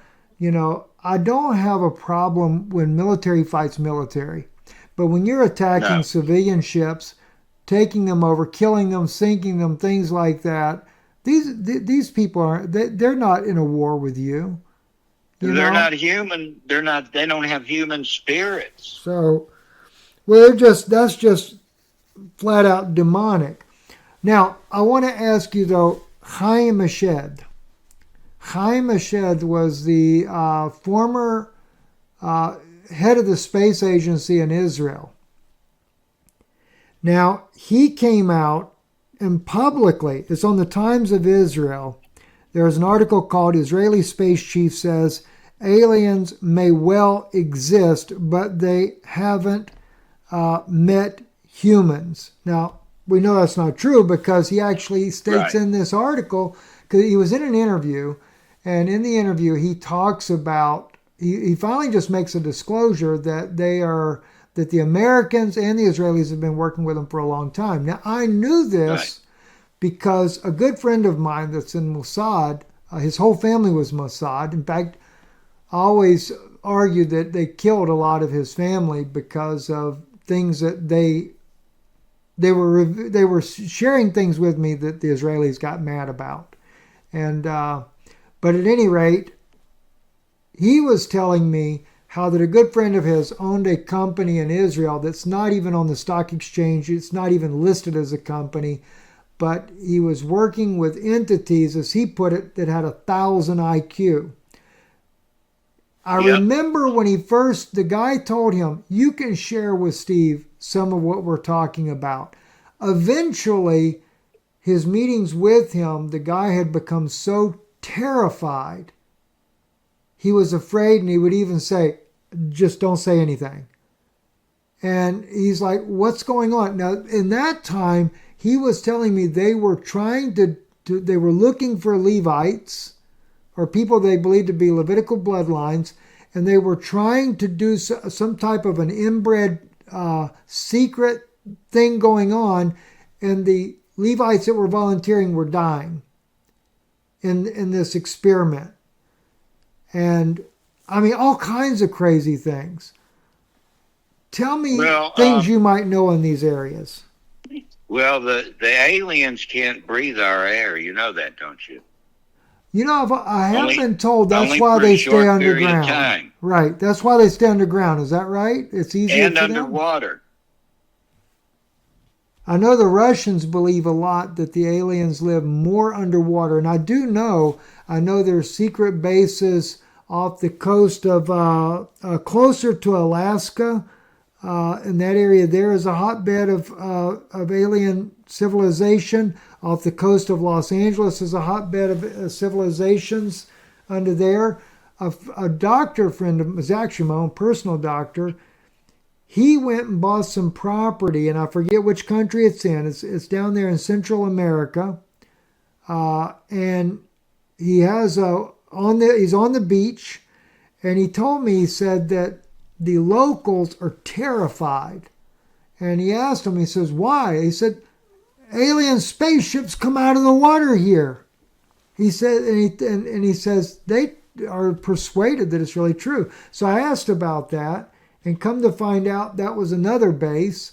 I don't have a problem when military fights military. But when you're attacking civilian ships, taking them over, killing them, sinking them, things like that. These people they're not in a war with you. They're not human. They don't have human spirits. So, well, that's just flat out demonic. Now, I want to ask you though, Chaim Eshed. Chaim Eshed was the former head of the space agency in Israel. Now, he came out and publicly, it's on the Times of Israel, there's an article called Israeli Space Chief Says Aliens May Well Exist, but They Haven't Met Humans. Now, we know that's not true because he actually states in this article, because he was in an interview, and in the interview he talks about, he finally just makes a disclosure that that the Americans and the Israelis have been working with them for a long time. Now, I knew this because a good friend of mine that's in Mossad, his whole family was Mossad. In fact, I always argued that they killed a lot of his family because of things that they were sharing things with me that the Israelis got mad about. And but at any rate, he was telling me how that a good friend of his owned a company in Israel that's not even on the stock exchange. It's not even listed as a company, but he was working with entities, as he put it, that had 1,000 IQ. I remember when the guy told him, you can share with Steve some of what we're talking about. Eventually, his meetings with him, the guy had become so terrified, he was afraid, and he would even say, just don't say anything. And he's like, what's going on? Now, in that time, he was telling me they were trying they were looking for Levites, or people they believed to be Levitical bloodlines, and they were trying to do some type of an inbred secret thing going on, and the Levites that were volunteering were dying in this experiment. And I mean, all kinds of crazy things. Tell me things you might know in these areas. Well, the aliens can't breathe our air. You know that, don't you? You know, I have been told that's why they stay underground. Right. That's why they stay underground. Is that right? It's easier and for underwater. I know the Russians believe a lot that the aliens live more underwater. And I know there's secret bases off the coast of, closer to Alaska. In that area, there is a hotbed of alien civilization. Off the coast of Los Angeles is a hotbed of civilizations under there. A doctor friend of mine, is actually my own personal doctor, he went and bought some property, and I forget which country it's in. It's down there in Central America. And he has he's on the beach, and he told me, he said that the locals are terrified. And he asked him, he says, why? He said, alien spaceships come out of the water here. He said, and he says they are persuaded that it's really true. So I asked about that, and come to find out that was another base.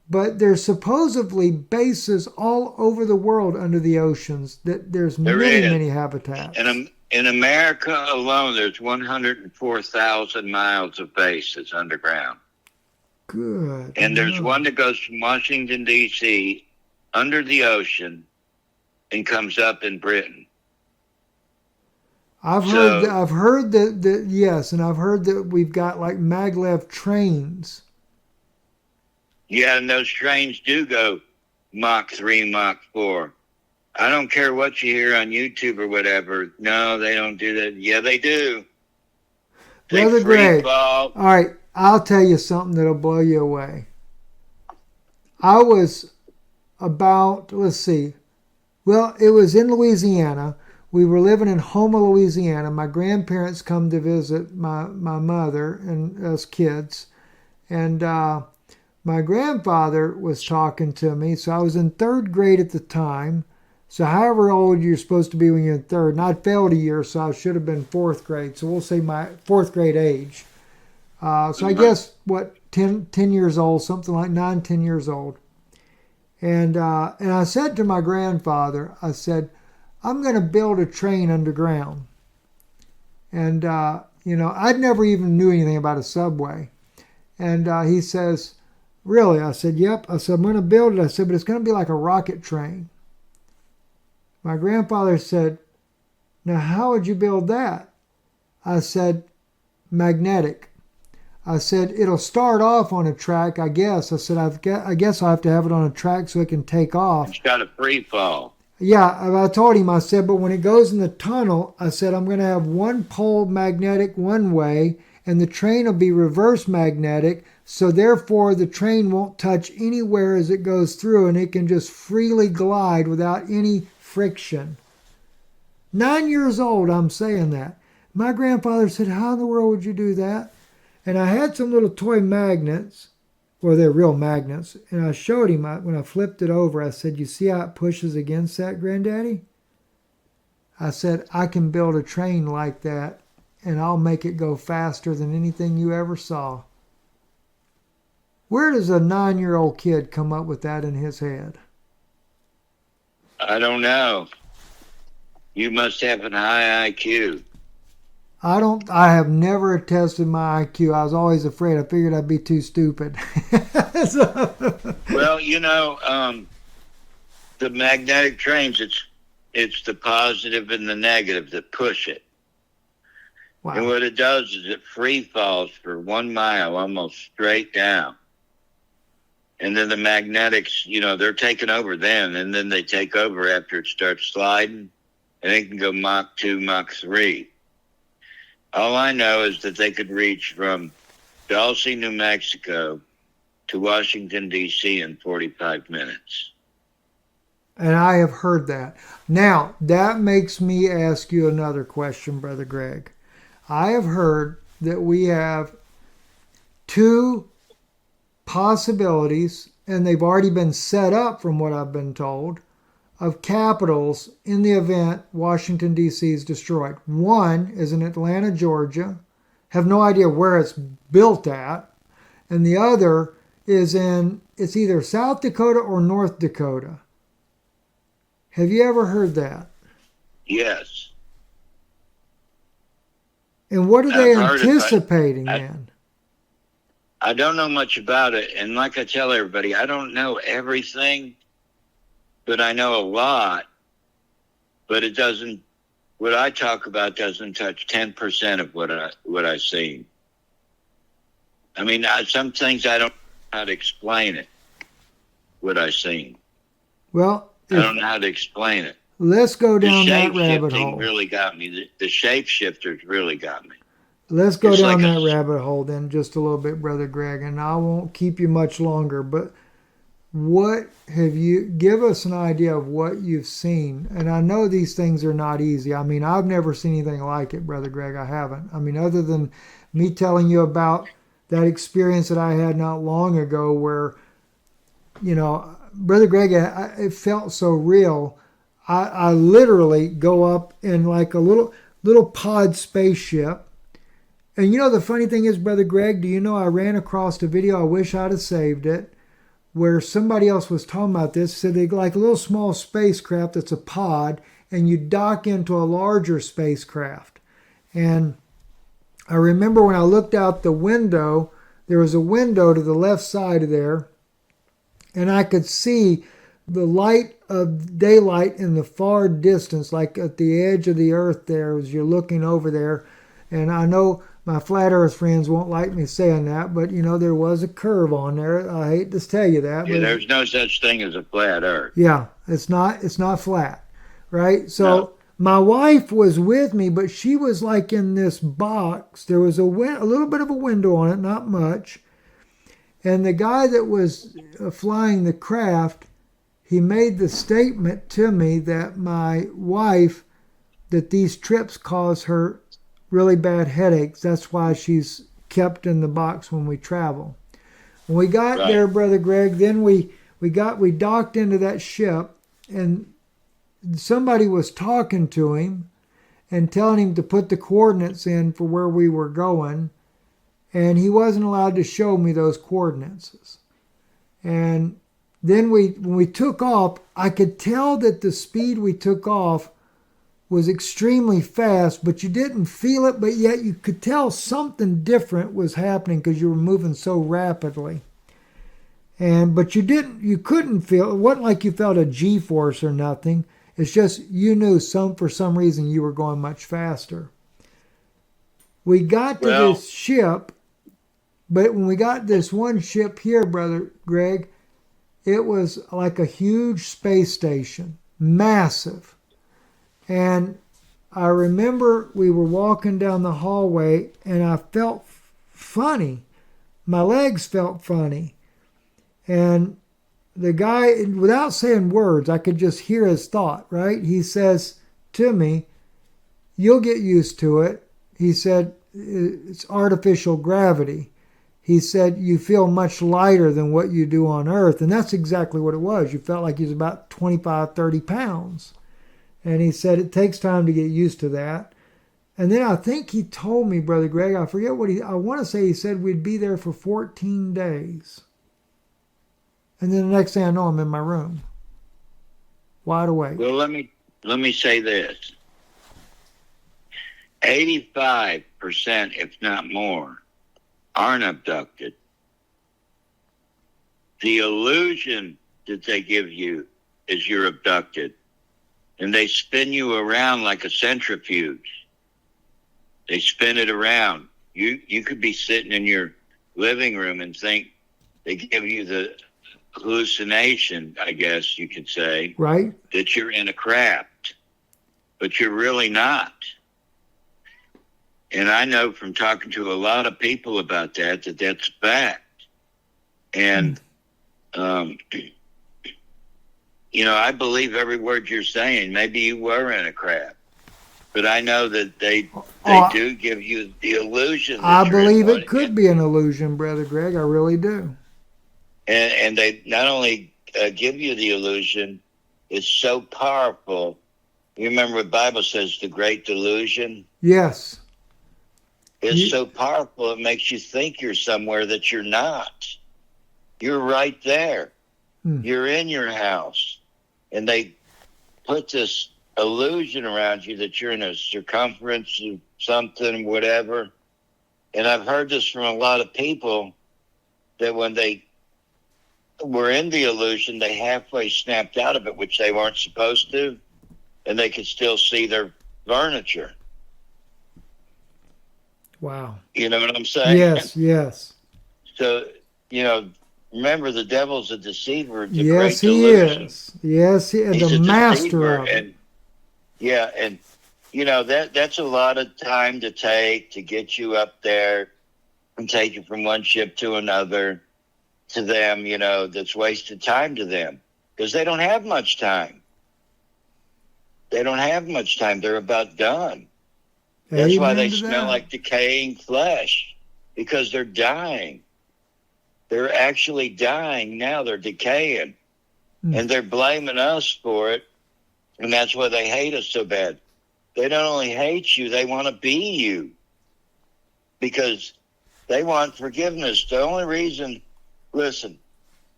But there's supposedly bases all over the world under the oceans. That there's many habitats. In America alone, there's 104,000 miles of bases underground. Good. And there's one that goes from Washington, D.C., under the ocean, and comes up in Britain. I've heard that yes, and I've heard that we've got like maglev trains. Yeah, and those trains do go Mach 3, Mach 4. I don't care what you hear on YouTube or whatever. No, they don't do that. Yeah, they do. Brother Greg, all right, I'll tell you something that'll blow you away. I was about, it was in Louisiana. We were living in Houma, Louisiana. My grandparents come to visit my mother and us kids. And my grandfather was talking to me. So I was in third grade at the time. So however old you're supposed to be when you're in third. And I'd failed a year, so I should have been fourth grade. So we'll say my fourth grade age. So I guess, 10 years old, something like 9, 10 years old. And I said to my grandfather, I said, I'm going to build a train underground. And, I'd never even knew anything about a subway. And he says, really? I said, yep. I said, I'm going to build it. I said, but it's going to be like a rocket train. My grandfather said, now how would you build that? I said, magnetic. I said, it'll start off on a track, I guess. I said, I guess I'll have to have it on a track so it can take off. It's got a free fall. Yeah, I told him, I said, but when it goes in the tunnel, I said, I'm going to have one pole magnetic one way, and the train will be reverse magnetic, so therefore the train won't touch anywhere as it goes through, and it can just freely glide without any friction. 9 years old, I'm saying that. My grandfather said, how in the world would you do that? And I had some little toy magnets. Well, they're real magnets. And I showed him, when I flipped it over, I said, you see how it pushes against that, Granddaddy? I said, I can build a train like that, and I'll make it go faster than anything you ever saw. Where does a 9-year-old kid come up with that in his head? I don't know. You must have an high IQ. I have never tested my IQ. I was always afraid. I figured I'd be too stupid. Well, the magnetic trains, it's the positive and the negative that push it. Wow. And what it does is it free falls for 1 mile almost straight down. And then the magnetics, they're taking over then, and then they take over after it starts sliding, and it can go Mach 2, Mach 3. All I know is that they could reach from Dulce, New Mexico to Washington, D.C. in 45 minutes. And I have heard that. Now, that makes me ask you another question, Brother Greg. I have heard that we have 2 possibilities, and they've already been set up from what I've been told, of capitals in the event Washington, D.C. is destroyed. One is in Atlanta, Georgia. Have no idea where it's built at. And the other is it's either South Dakota or North Dakota. Have you ever heard that? Yes. And what are they anticipating then? I don't know much about it. And like I tell everybody, I don't know everything, but I know a lot. But it doesn't, what I talk about doesn't touch 10% of what I see. I mean, some things I don't know how to explain it, what I seen. Well, I don't know how to explain it. Let's go down that rabbit hole. The really got me. The shapeshifters really got me. Let's go down that rabbit hole then just a little bit, Brother Greg, and I won't keep you much longer, but give us an idea of what you've seen. And I know these things are not easy. I mean, I've never seen anything like it, Brother Greg. I haven't. I mean, other than me telling you about that experience that I had not long ago where, Brother Greg, it felt so real. I literally go up in like a little pod spaceship. And the funny thing is, Brother Greg, do you know I ran across a video, I wish I'd have saved it, where somebody else was talking about this. Said they like a little small spacecraft that's a pod, and you dock into a larger spacecraft. And I remember when I looked out the window, there was a window to the left side of there, and I could see the light of daylight in the far distance, like at the edge of the earth there as you're looking over there. And I know my flat earth friends won't like me saying that, but there was a curve on there. I hate to tell you that. Yeah, but there's no such thing as a flat earth. Yeah, it's not flat, right? So no. My wife was with me, but she was like in this box. There was a little bit of a window on it, not much. And the guy that was flying the craft, he made the statement to me that my wife, that these trips cause her really bad headaches. That's why she's kept in the box when we travel. When we got there, Brother Greg, then we docked into that ship, and somebody was talking to him and telling him to put the coordinates in for where we were going, and he wasn't allowed to show me those coordinates. And then when we took off, I could tell that the speed we took off was extremely fast, but you didn't feel it, but yet you could tell something different was happening because you were moving so rapidly. But you couldn't feel, it wasn't like you felt a G-force or nothing. It's just you knew for some reason you were going much faster. We got to this ship, but when we got this one ship here, Brother Greg, it was like a huge space station, massive. And I remember we were walking down the hallway and I felt funny. My legs felt funny. And the guy, without saying words, I could just hear his thought, right? He says to me, "You'll get used to it." He said, "It's artificial gravity." He said, "You feel much lighter than what you do on Earth." And that's exactly what it was. You felt like you was about 25, 30 pounds. And he said, it takes time to get used to that. And then I think he told me, Brother Greg, I forget I want to say he said we'd be there for 14 days. And then the next thing I know, I'm in my room, wide awake. Well, let me say this. 85%, if not more, aren't abducted. The illusion that they give you is you're abducted. And they spin you around like a centrifuge. They spin it around. You could be sitting in your living room and think they give you the hallucination, I guess you could say, right, that you're in a craft, but you're really not. And I know from talking to a lot of people about that's fact. And, I believe every word you're saying. Maybe you were in a craft, but I know that they do give you the illusion. I believe it could be an illusion, Brother Greg. I really do. And they not only give you the illusion, it's so powerful. You remember what the Bible says, the great delusion? Yes. It's so powerful, it makes you think you're somewhere that you're not. You're right there. You're in your house. And they put this illusion around you that you're in a circumference of something, whatever. And I've heard this from a lot of people that when they were in the illusion, they halfway snapped out of it, which they weren't supposed to, and they could still see their furniture. Wow. You know what I'm saying? Yes. So, remember, the devil's a deceiver. Yes, he is. Yes, he is the master of it. And that's a lot of time to take to get you up there and take you from one ship to another to them, that's wasted time to them because they don't have much time. They're about done. That's why they smell like decaying flesh, because they're dying. They're actually dying now. They're decaying. And they're blaming us for it. And that's why they hate us so bad. They don't only hate you, they want to be you. Because they want forgiveness. The only reason, listen,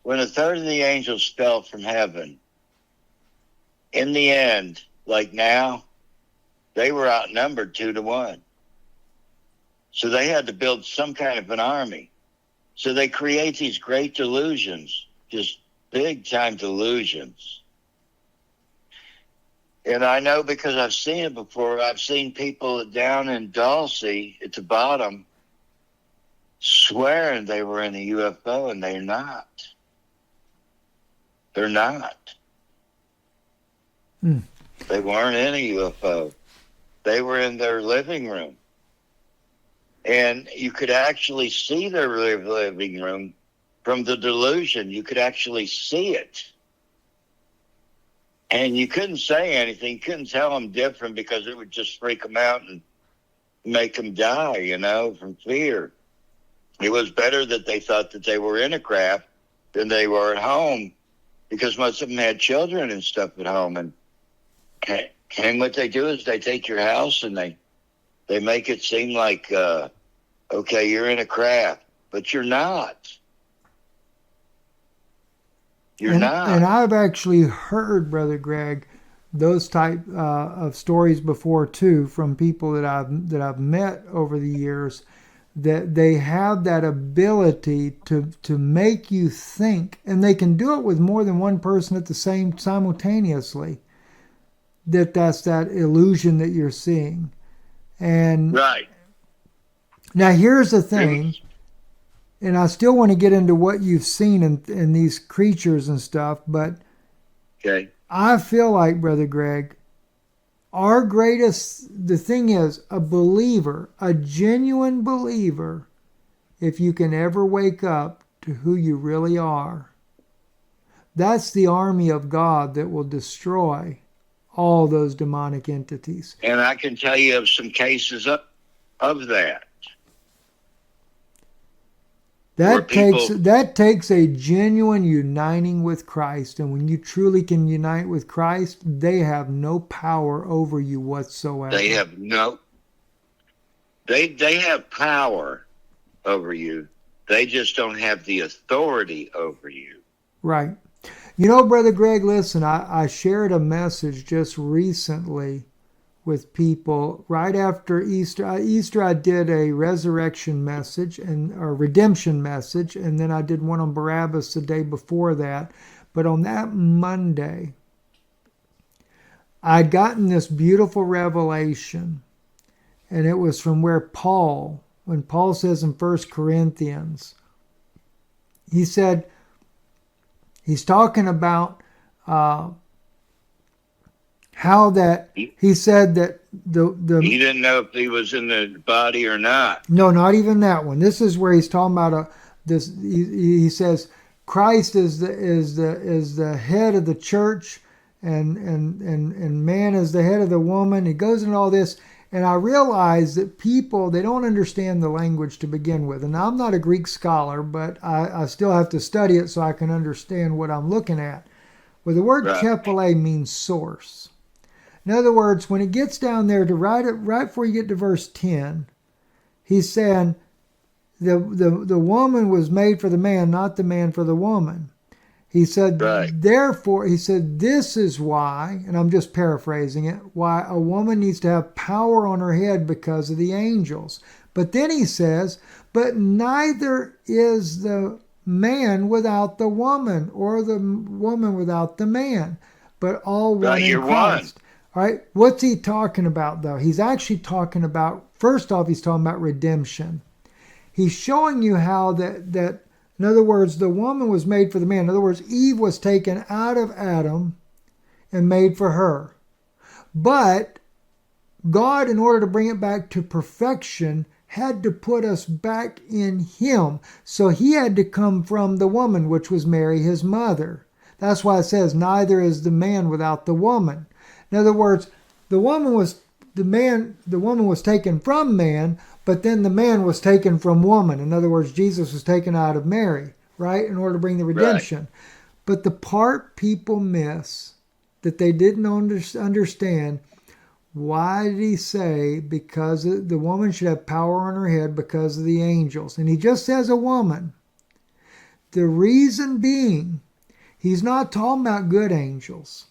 when a third of the angels fell from heaven, in the end, like now, they were outnumbered 2-1. So they had to build some kind of an army. So they create these great delusions, just big-time delusions. And I know because I've seen it before. I've seen people down in Dulce at the bottom swearing they were in a UFO, and they're not. They're not. They weren't in a UFO. They were in their living room. And you could actually see their living room from the delusion. You could actually see it. And you couldn't say anything. You couldn't tell them different because it would just freak them out and make them die, from fear. It was better that they thought that they were in a craft than they were at home, because most of them had children and stuff at home. And what they do is they take your house and they make it seem like, okay, you're in a craft, but you're not. You're And not. I've actually heard, Brother Greg, those type of stories before too from people that I've met over the years, that they have that ability to make you think, and they can do it with more than one person at the same simultaneously. That's that illusion that you're seeing. And Right. now here's the It thing, was, and I still want to get into what you've seen in these creatures and stuff, but okay. I feel like, Brother Greg, the thing is, a believer, a genuine believer, if you can ever wake up to who you really are, that's the army of God that will destroy all those demonic entities. And I can tell you of some cases of that. That People, takes a genuine uniting with Christ, and when you truly can unite with Christ, they have no power over you whatsoever. they have no, they have power over you. They just don't have the authority over you. Right. You know, Brother Greg, listen, I shared a message just recently with people right after Easter. Easter, I did a resurrection message and a redemption message, and then I did one on Barabbas the day before that. But on that Monday, I'd gotten this beautiful revelation, and it was from where when Paul says in 1 Corinthians, he said, he's talking about how that he said that He didn't know if he was in the body or not. no, not even that one. This is where he's talking about this. He says Christ is the head of the church, and man is the head of the woman. He goes into all this, and I realize that people, they don't understand the language to begin with. And I'm not a Greek scholar, but I still have to study it so I can understand what I'm looking at. Well, the word Right. kephale means source. In other words, when it gets down there to right before you get to verse 10, he's saying the woman was made for the man, not the man for the woman. He said, Right. therefore, he said, this is why, and I'm just paraphrasing it, why a woman needs to have power on her head because of the angels. But then he says, but neither is the man without the woman, or the woman without the man, but all one Right, in you're Christ. one. All right, what's he talking about, though? He's actually talking about, first off, he's talking about redemption. He's showing you how that in other words, the woman was made for the man. In other words, Eve was taken out of Adam and made for her. But God, in order to bring it back to perfection, had to put us back in him. So he had to come from the woman, which was Mary, his mother. That's why it says, neither is the man without the woman. In other words, the woman was taken from man, but then the man was taken from woman. In other words, Jesus was taken out of Mary, right, in order to bring the redemption. Right. But the part people miss, that they didn't understand, why did he say because the woman should have power on her head because of the angels? And he just says a woman. The reason being, he's not talking about good angels.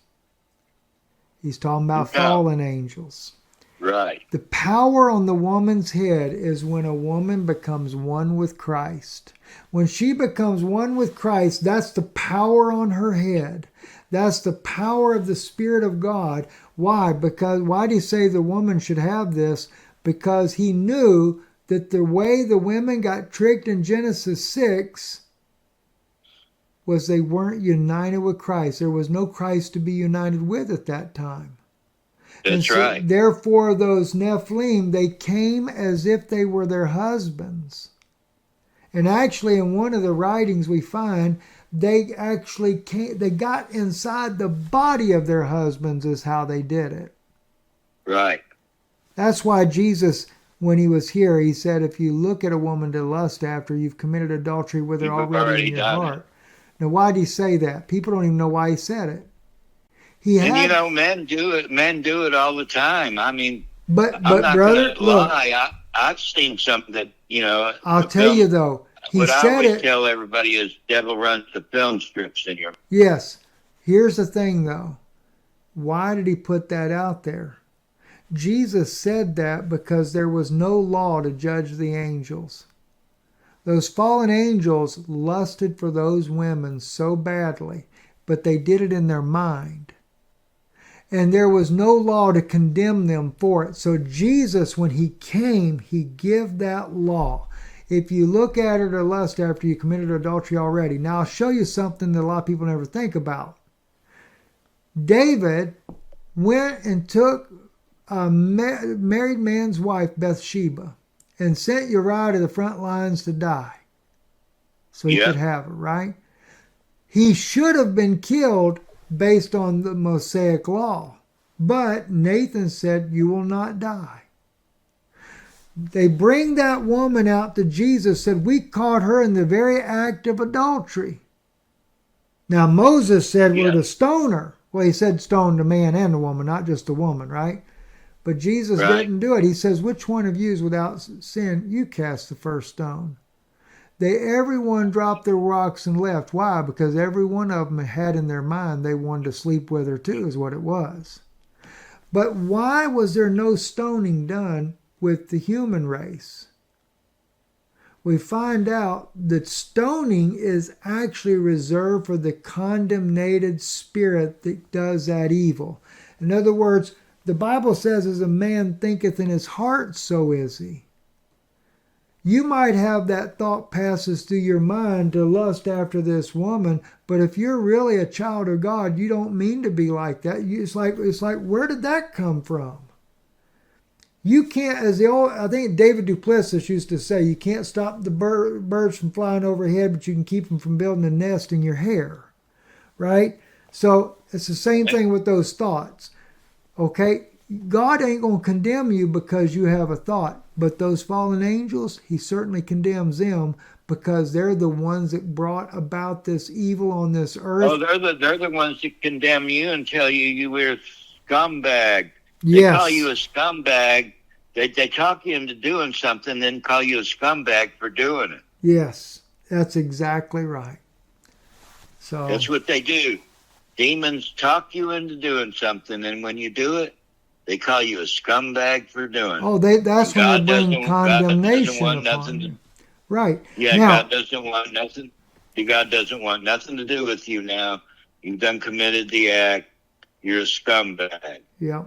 He's talking about fallen angels. Right. The power on the woman's head is when a woman becomes one with Christ. When she becomes one with Christ, that's the power on her head. That's the power of the Spirit of God. Why? Because why do you say the woman should have this? Because he knew that the way the women got tricked in Genesis 6 was they weren't united with Christ. There was no Christ to be united with at that time. That's right. Therefore, those nephilim, they came as if they were their husbands. And actually, in one of the writings we find, they got inside the body of their husbands is how they did it. Right. That's why Jesus, when he was here, he said, if you look at a woman to lust after, you've committed adultery with her already in your heart. Now, why did he say that? People don't even know why he said it. Men do it. Men do it all the time. I mean, but I'm not brother, gonna lie. I've seen something that I'll tell you though. He What I said always it. tell everybody is devil runs the film strips in your. Yes. Here's the thing, though. Why did he put that out there? Jesus said that because there was no law to judge the angels. Those fallen angels lusted for those women so badly, but they did it in their mind. And there was no law to condemn them for it. So Jesus, when he came, he gave that law. If you look at it or lust after you committed adultery already. Now I'll show you something that a lot of people never think about. David went and took a married man's wife, Bathsheba, and sent Uriah to the front lines to die so he could have her, right? He should have been killed based on the Mosaic law. But Nathan said, you will not die. They bring that woman out to Jesus, said, we caught her in the very act of adultery. Now Moses said, we're to stone her. Well, he said stone the man and the woman, not just the woman, right? But Jesus didn't do it. He says, which one of you is without sin? You cast the first stone. Everyone dropped their rocks and left. Why? Because every one of them had in their mind they wanted to sleep with her too, is what it was. But why was there no stoning done with the human race? We find out that stoning is actually reserved for the condemned spirit that does that evil. In other words, the Bible says, as a man thinketh in his heart, so is he. You might have that thought passes through your mind to lust after this woman, but if you're really a child of God, you don't mean to be like that. It's like, where did that come from? You can't, I think David Duplessis used to say, you can't stop the birds from flying overhead, but you can keep them from building a nest in your hair, right? So it's the same thing with those thoughts, okay? God ain't going to condemn you because you have a thought, but those fallen angels, he certainly condemns them because they're the ones that brought about this evil on this earth. Oh, they're the ones that condemn you and tell you were a scumbag. They Yes. call you a scumbag. They talk you into doing something, then call you a scumbag for doing it. Yes, that's exactly right. So that's what they do. Demons talk you into doing something, and when you do it, they call you a scumbag for doing it. Oh, that's when they bring condemnation upon you. Right. Yeah, now, God doesn't want nothing. God doesn't want nothing to do with you now. You've done committed the act. You're a scumbag. Yeah.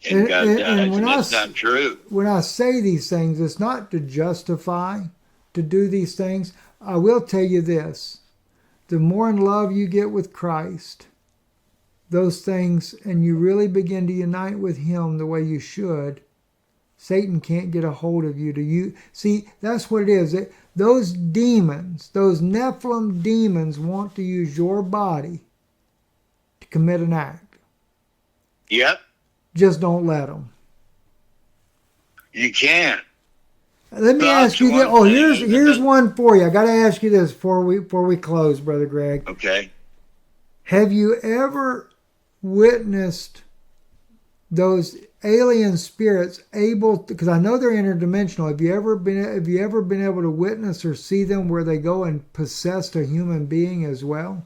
And that's not true. When I say these things, it's not to justify to do these things. I will tell you this. The more in love you get with Christ, those things, and you really begin to unite with him the way you should, Satan can't get a hold of you. See, that's what it is. Those demons, those Nephilim demons want to use your body to commit an act. Yep. Just don't let them. You can't. Let me ask you this. Oh, here's one for you. I got to ask you this before we close, Brother Greg. Okay. Have you ever witnessed those alien spirits able? Because I know they're interdimensional. Have you ever been able to witness or see them where they go and possess a human being as well?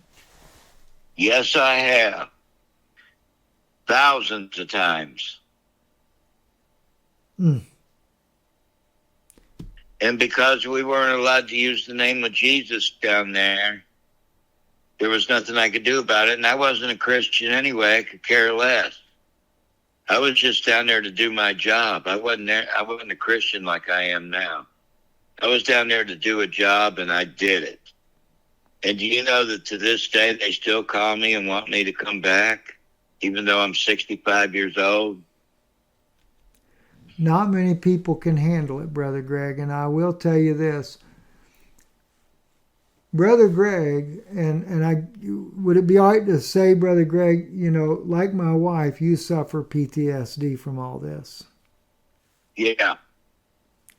Yes, I have. Thousands of times. And because we weren't allowed to use the name of Jesus down there was nothing I could do about it. And I wasn't a Christian anyway. I could care less. I was just down there to do my job. I wasn't a Christian like I am now. I was down there to do a job, and I did it. And do you know that to this day they still call me and want me to come back, even though I'm 65 years old? Not many people can handle it, Brother Greg, and I will tell you this. Brother Greg, would it be all right to say, Brother Greg, like my wife, you suffer PTSD from all this? Yeah.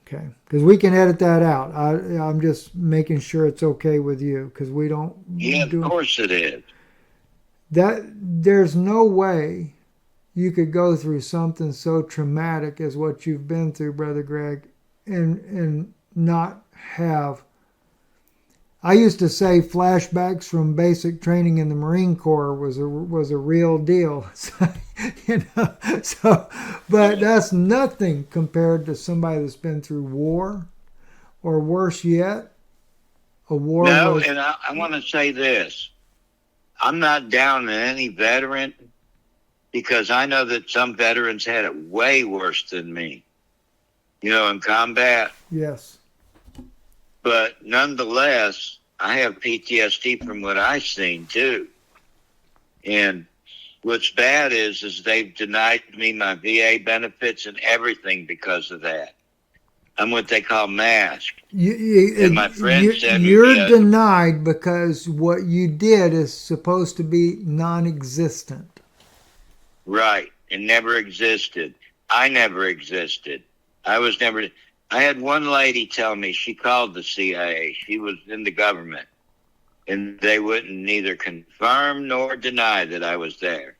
Okay, because we can edit that out. I'm just making sure it's okay with you, because we don't. Yeah, of course it is. There's no way you could go through something so traumatic as what you've been through, Brother Greg, and not have I used to say flashbacks from basic training in the Marine Corps was a real deal. So, so, but that's nothing compared to somebody that's been through war, or worse yet, a war No, was. and I want to say this. I'm not down on any veteran because I know that some veterans had it way worse than me, in combat. Yes. But nonetheless, I have PTSD from what I've seen too. And what's bad is they've denied me my VA benefits and everything because of that. I'm what they call masked. And my friend said you're denied because what you did is supposed to be non-existent. Right. It never existed. I never existed. I had one lady tell me she called the CIA. She was in the government. And they wouldn't neither confirm nor deny that I was there.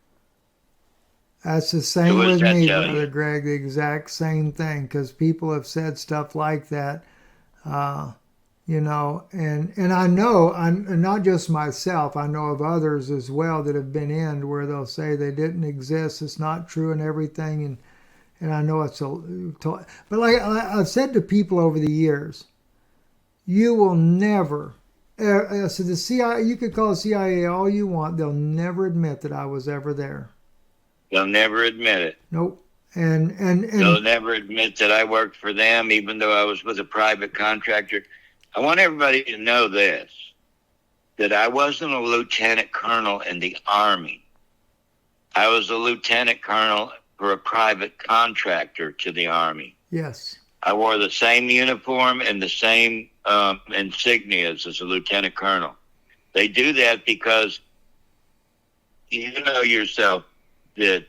That's the same with me, Brother Greg, the exact same thing, because people have said stuff like that, and I know, and not just myself, I know of others as well that have been in where they'll say they didn't exist, it's not true and everything, and I know but like I've said to people over the years, you will never, so the CIA, you could call the CIA all you want, they'll never admit that I was ever there. They'll never admit it. Nope. And they'll never admit that I worked for them, even though I was with a private contractor. I want everybody to know this, that I wasn't a lieutenant colonel in the Army. I was a lieutenant colonel for a private contractor to the Army. Yes. I wore the same uniform and the same insignias as a lieutenant colonel. They do that because you know yourself that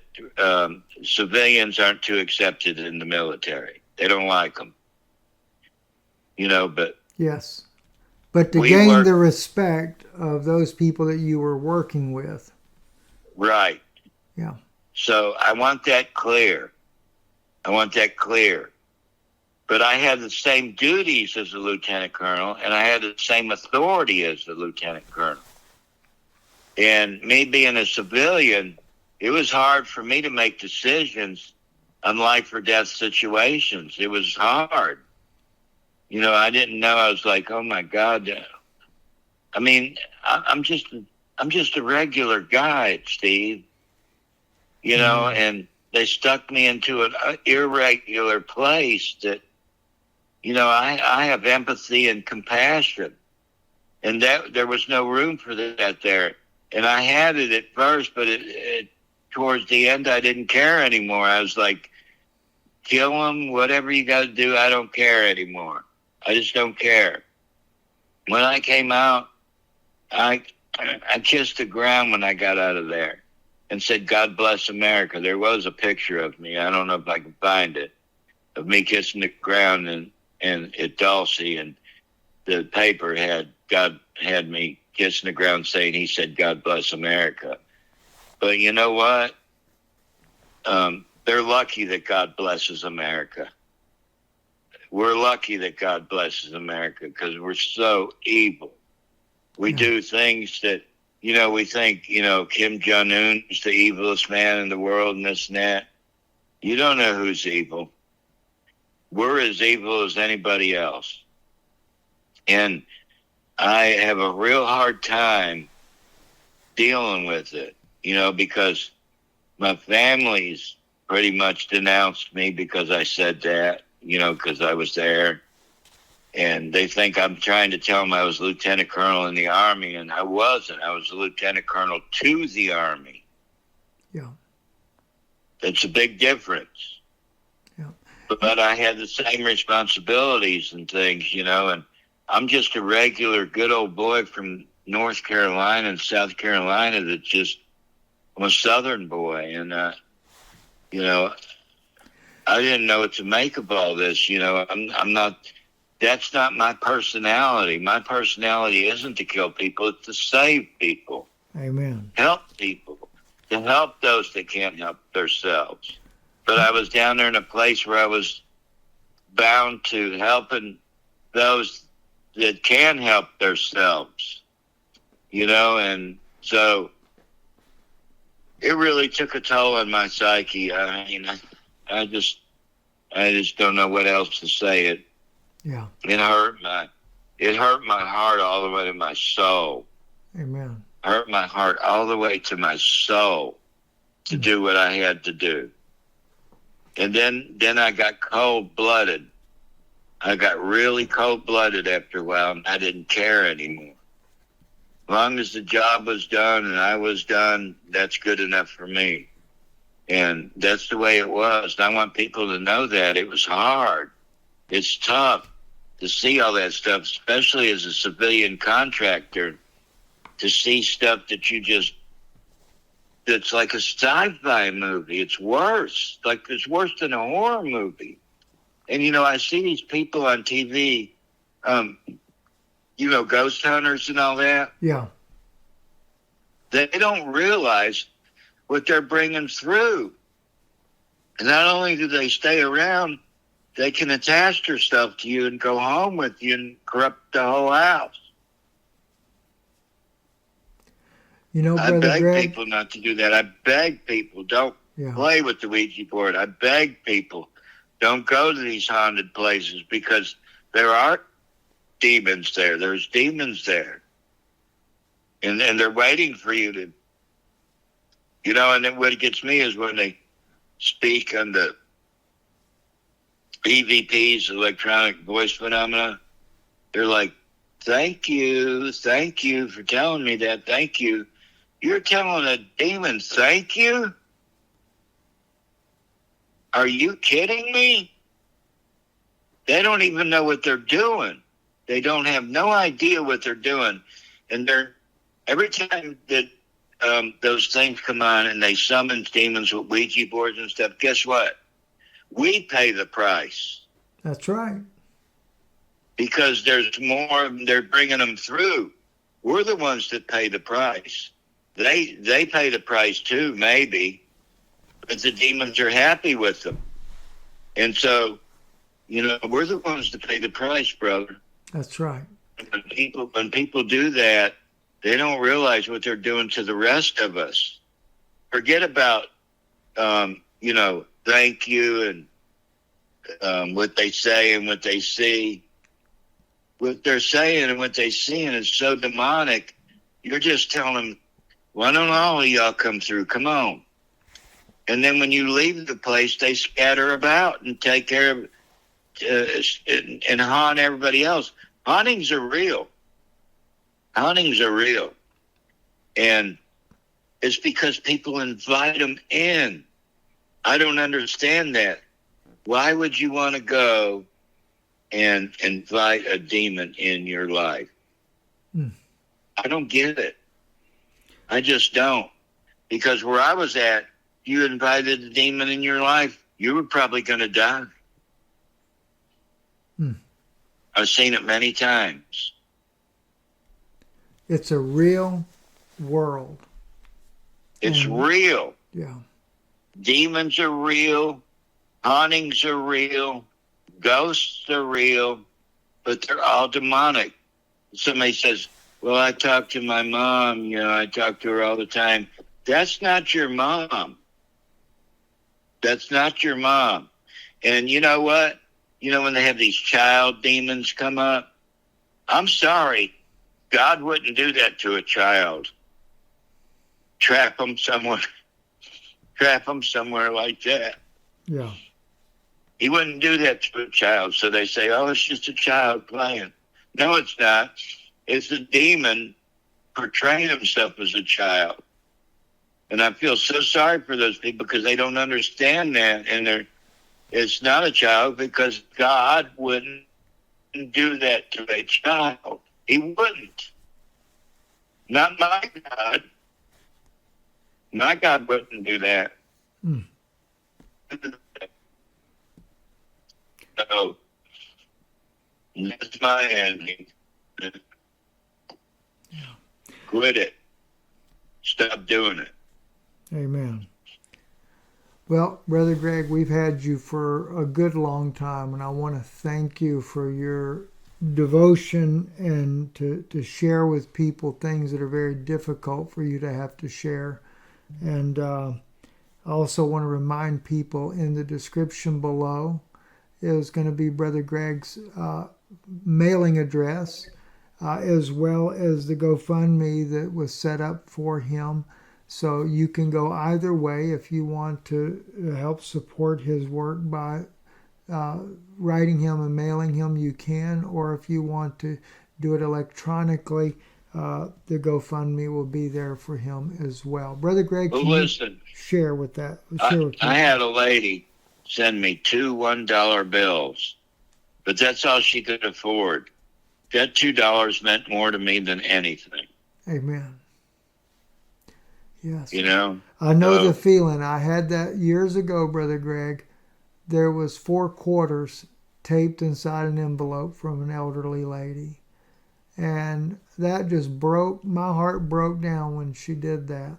civilians aren't too accepted in the military. They don't like them. But... Yes. But to gain the respect of those people that you were working with. Right. Yeah. So I want that clear. But I had the same duties as a lieutenant colonel, and I had the same authority as the lieutenant colonel. And me being a civilian, it was hard for me to make decisions on life or death situations. It was hard. I didn't know. I was like, oh my God. I mean, I'm just a regular guy, Steve. And they stuck me into an irregular place that, I have empathy and compassion. And that there was no room for that there. And I had it at first, but towards the end, I didn't care anymore. I was like, kill them, whatever you got to do, I don't care anymore. I just don't care. When I came out, I kissed the ground when I got out of there and said, God bless America. There was a picture of me. I don't know if I can find it, of me kissing the ground and at Dulce, and the paper had me kissing the ground saying, he said, God bless America. But you know what? They're lucky that God blesses America. We're lucky that God blesses America because we're so evil. We do things that, we think, Kim Jong-un is the evilest man in the world and this and that. You don't know who's evil. We're as evil as anybody else. And I have a real hard time dealing with it, because my family's pretty much denounced me because I said that, because I was there. And they think I'm trying to tell them I was lieutenant colonel in the Army, and I wasn't. I was a lieutenant colonel to the Army. Yeah. It's a big difference. Yeah. But I had the same responsibilities and things, and I'm just a regular good old boy from North Carolina and South Carolina that just, I'm a Southern boy. And, I didn't know what to make of all this. I'm not, that's not my personality. My personality isn't to kill people, it's to save people. Amen. Help people, to help those that can't help themselves. But I was down there in a place where I was bound to helping those that can help themselves, and so it really took a toll on my psyche. I mean, I just don't know what else to say. Yeah. It hurt my heart all the way to my soul. Amen. Hurt my heart all the way to my soul to do what I had to do. And then I got cold-blooded. I got really cold-blooded after a while, and I didn't care anymore. As long as the job was done and I was done, that's good enough for me. And that's the way it was. And I want people to know that. It was hard. It's tough to see all that stuff, especially as a civilian contractor, to see stuff that it's like a sci-fi movie. It's worse. It's worse than a horror movie. And, I see these people on TV, ghost hunters and all that. Yeah. They don't realize what they're bringing through. And not only do they stay around, they can attach themselves to you and go home with you and corrupt the whole house. I Brother beg Greg, people not to do that. I beg people, don't play with the Ouija board. I beg people, don't go to these haunted places, because there are demons there. There's demons there. And they're waiting for you to, and then what gets me is when they speak on the EVPs, electronic voice phenomena. They're like, thank you for telling me that. Thank you. You're telling a demon, thank you? Are you kidding me? They don't even know what they're doing. They don't have no idea what they're doing. And every time that those things come on and they summon demons with Ouija boards and stuff, guess what? We pay the price. That's right. Because there's more, they're bringing them through. We're the ones that pay the price. They pay the price too, maybe, but the demons are happy with them. And so, we're the ones that pay the price, brother. That's right. When people do that, they don't realize what they're doing to the rest of us. Forget about, thank you and what they say and what they see. What they're saying and what they're seeing is so demonic. You're just telling them, why don't all of y'all come through? Come on. And then when you leave the place, they scatter about and take care of and haunt everybody else. Hauntings are real. Hauntings are real. And it's because people invite them in. I don't understand that. Why would you want to go and invite a demon in your life? I don't get it. I just don't. Because where I was at, you invited a demon in your life, you were probably going to die. I've seen it many times. It's a real world. It's real. Yeah. Demons are real. Hauntings are real. Ghosts are real. But they're all demonic. Somebody says, well, I talk to my mom. I talk to her all the time. That's not your mom. That's not your mom. And you know what? When they have these child demons come up, I'm sorry. God wouldn't do that to a child. Trap them somewhere like that. Yeah. He wouldn't do that to a child. So they say, oh, it's just a child playing. No, it's not. It's a demon portraying himself as a child. And I feel so sorry for those people because they don't understand that. And it's not a child because God wouldn't do that to a child. He wouldn't. Not my God. My God wouldn't do that. So, that's my ending. Quit it. Stop doing it. Amen. Well, Brother Greg, we've had you for a good long time, and I want to thank you for your devotion and to share with people things that are very difficult for you to have to share. And I also want to remind people in the description below is going to be Brother Greg's mailing address, as well as the GoFundMe that was set up for him. So you can go either way if you want to help support his work by writing him and mailing him, you can, or if you want to do it electronically, the GoFundMe will be there for him as well. Brother Greg, Well, can you listen, share with that? Share with I had a lady send me 2 $1 bills, but that's all she could afford. That $2 meant more to me than anything. Amen. Yes. You know? I know the feeling. I had that years ago, Brother Greg. There was 4 quarters taped inside an envelope from an elderly lady. And that just my heart broke down when she did that.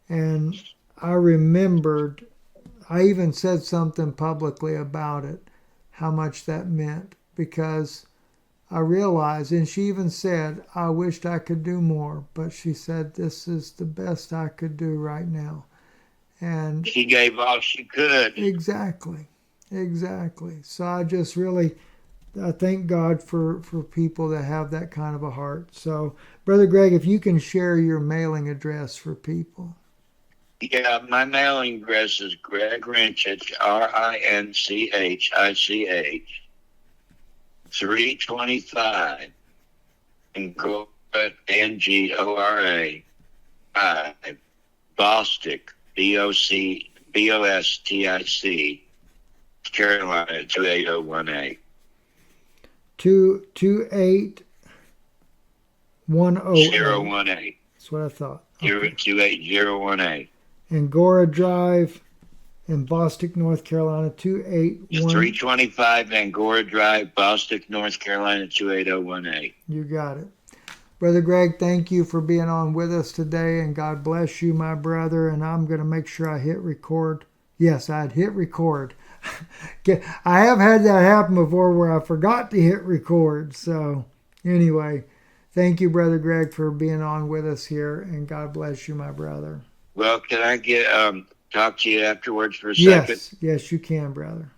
And I remembered, I even said something publicly about it, how much that meant, because I realized, and she even said, I wished I could do more, but she said, this is the best I could do right now. And she gave all she could. Exactly. So I just really, I thank God for people that have that kind of a heart. So, Brother Greg, if you can share your mailing address for people. Yeah, my mailing address is Greg Rinchich, Rinchich, 325 Angora, Angora 5, Bostic, Bostic, Carolina 28018. 28108. 018. That's what I thought. Okay. 28018. Angora Drive in Bostic, North Carolina 281. 325 Angora Drive, Bostic, North Carolina 28018. You got it. Brother Greg, thank you for being on with us today, and God bless you, my brother. And I'm going to make sure I hit record. Yes, I'd hit record. I have had that happen before where I forgot to hit record. So anyway, thank you, Brother Greg, for being on with us here, and God bless you, my brother. Well, can I talk to you afterwards for a second? Yes, you can, brother.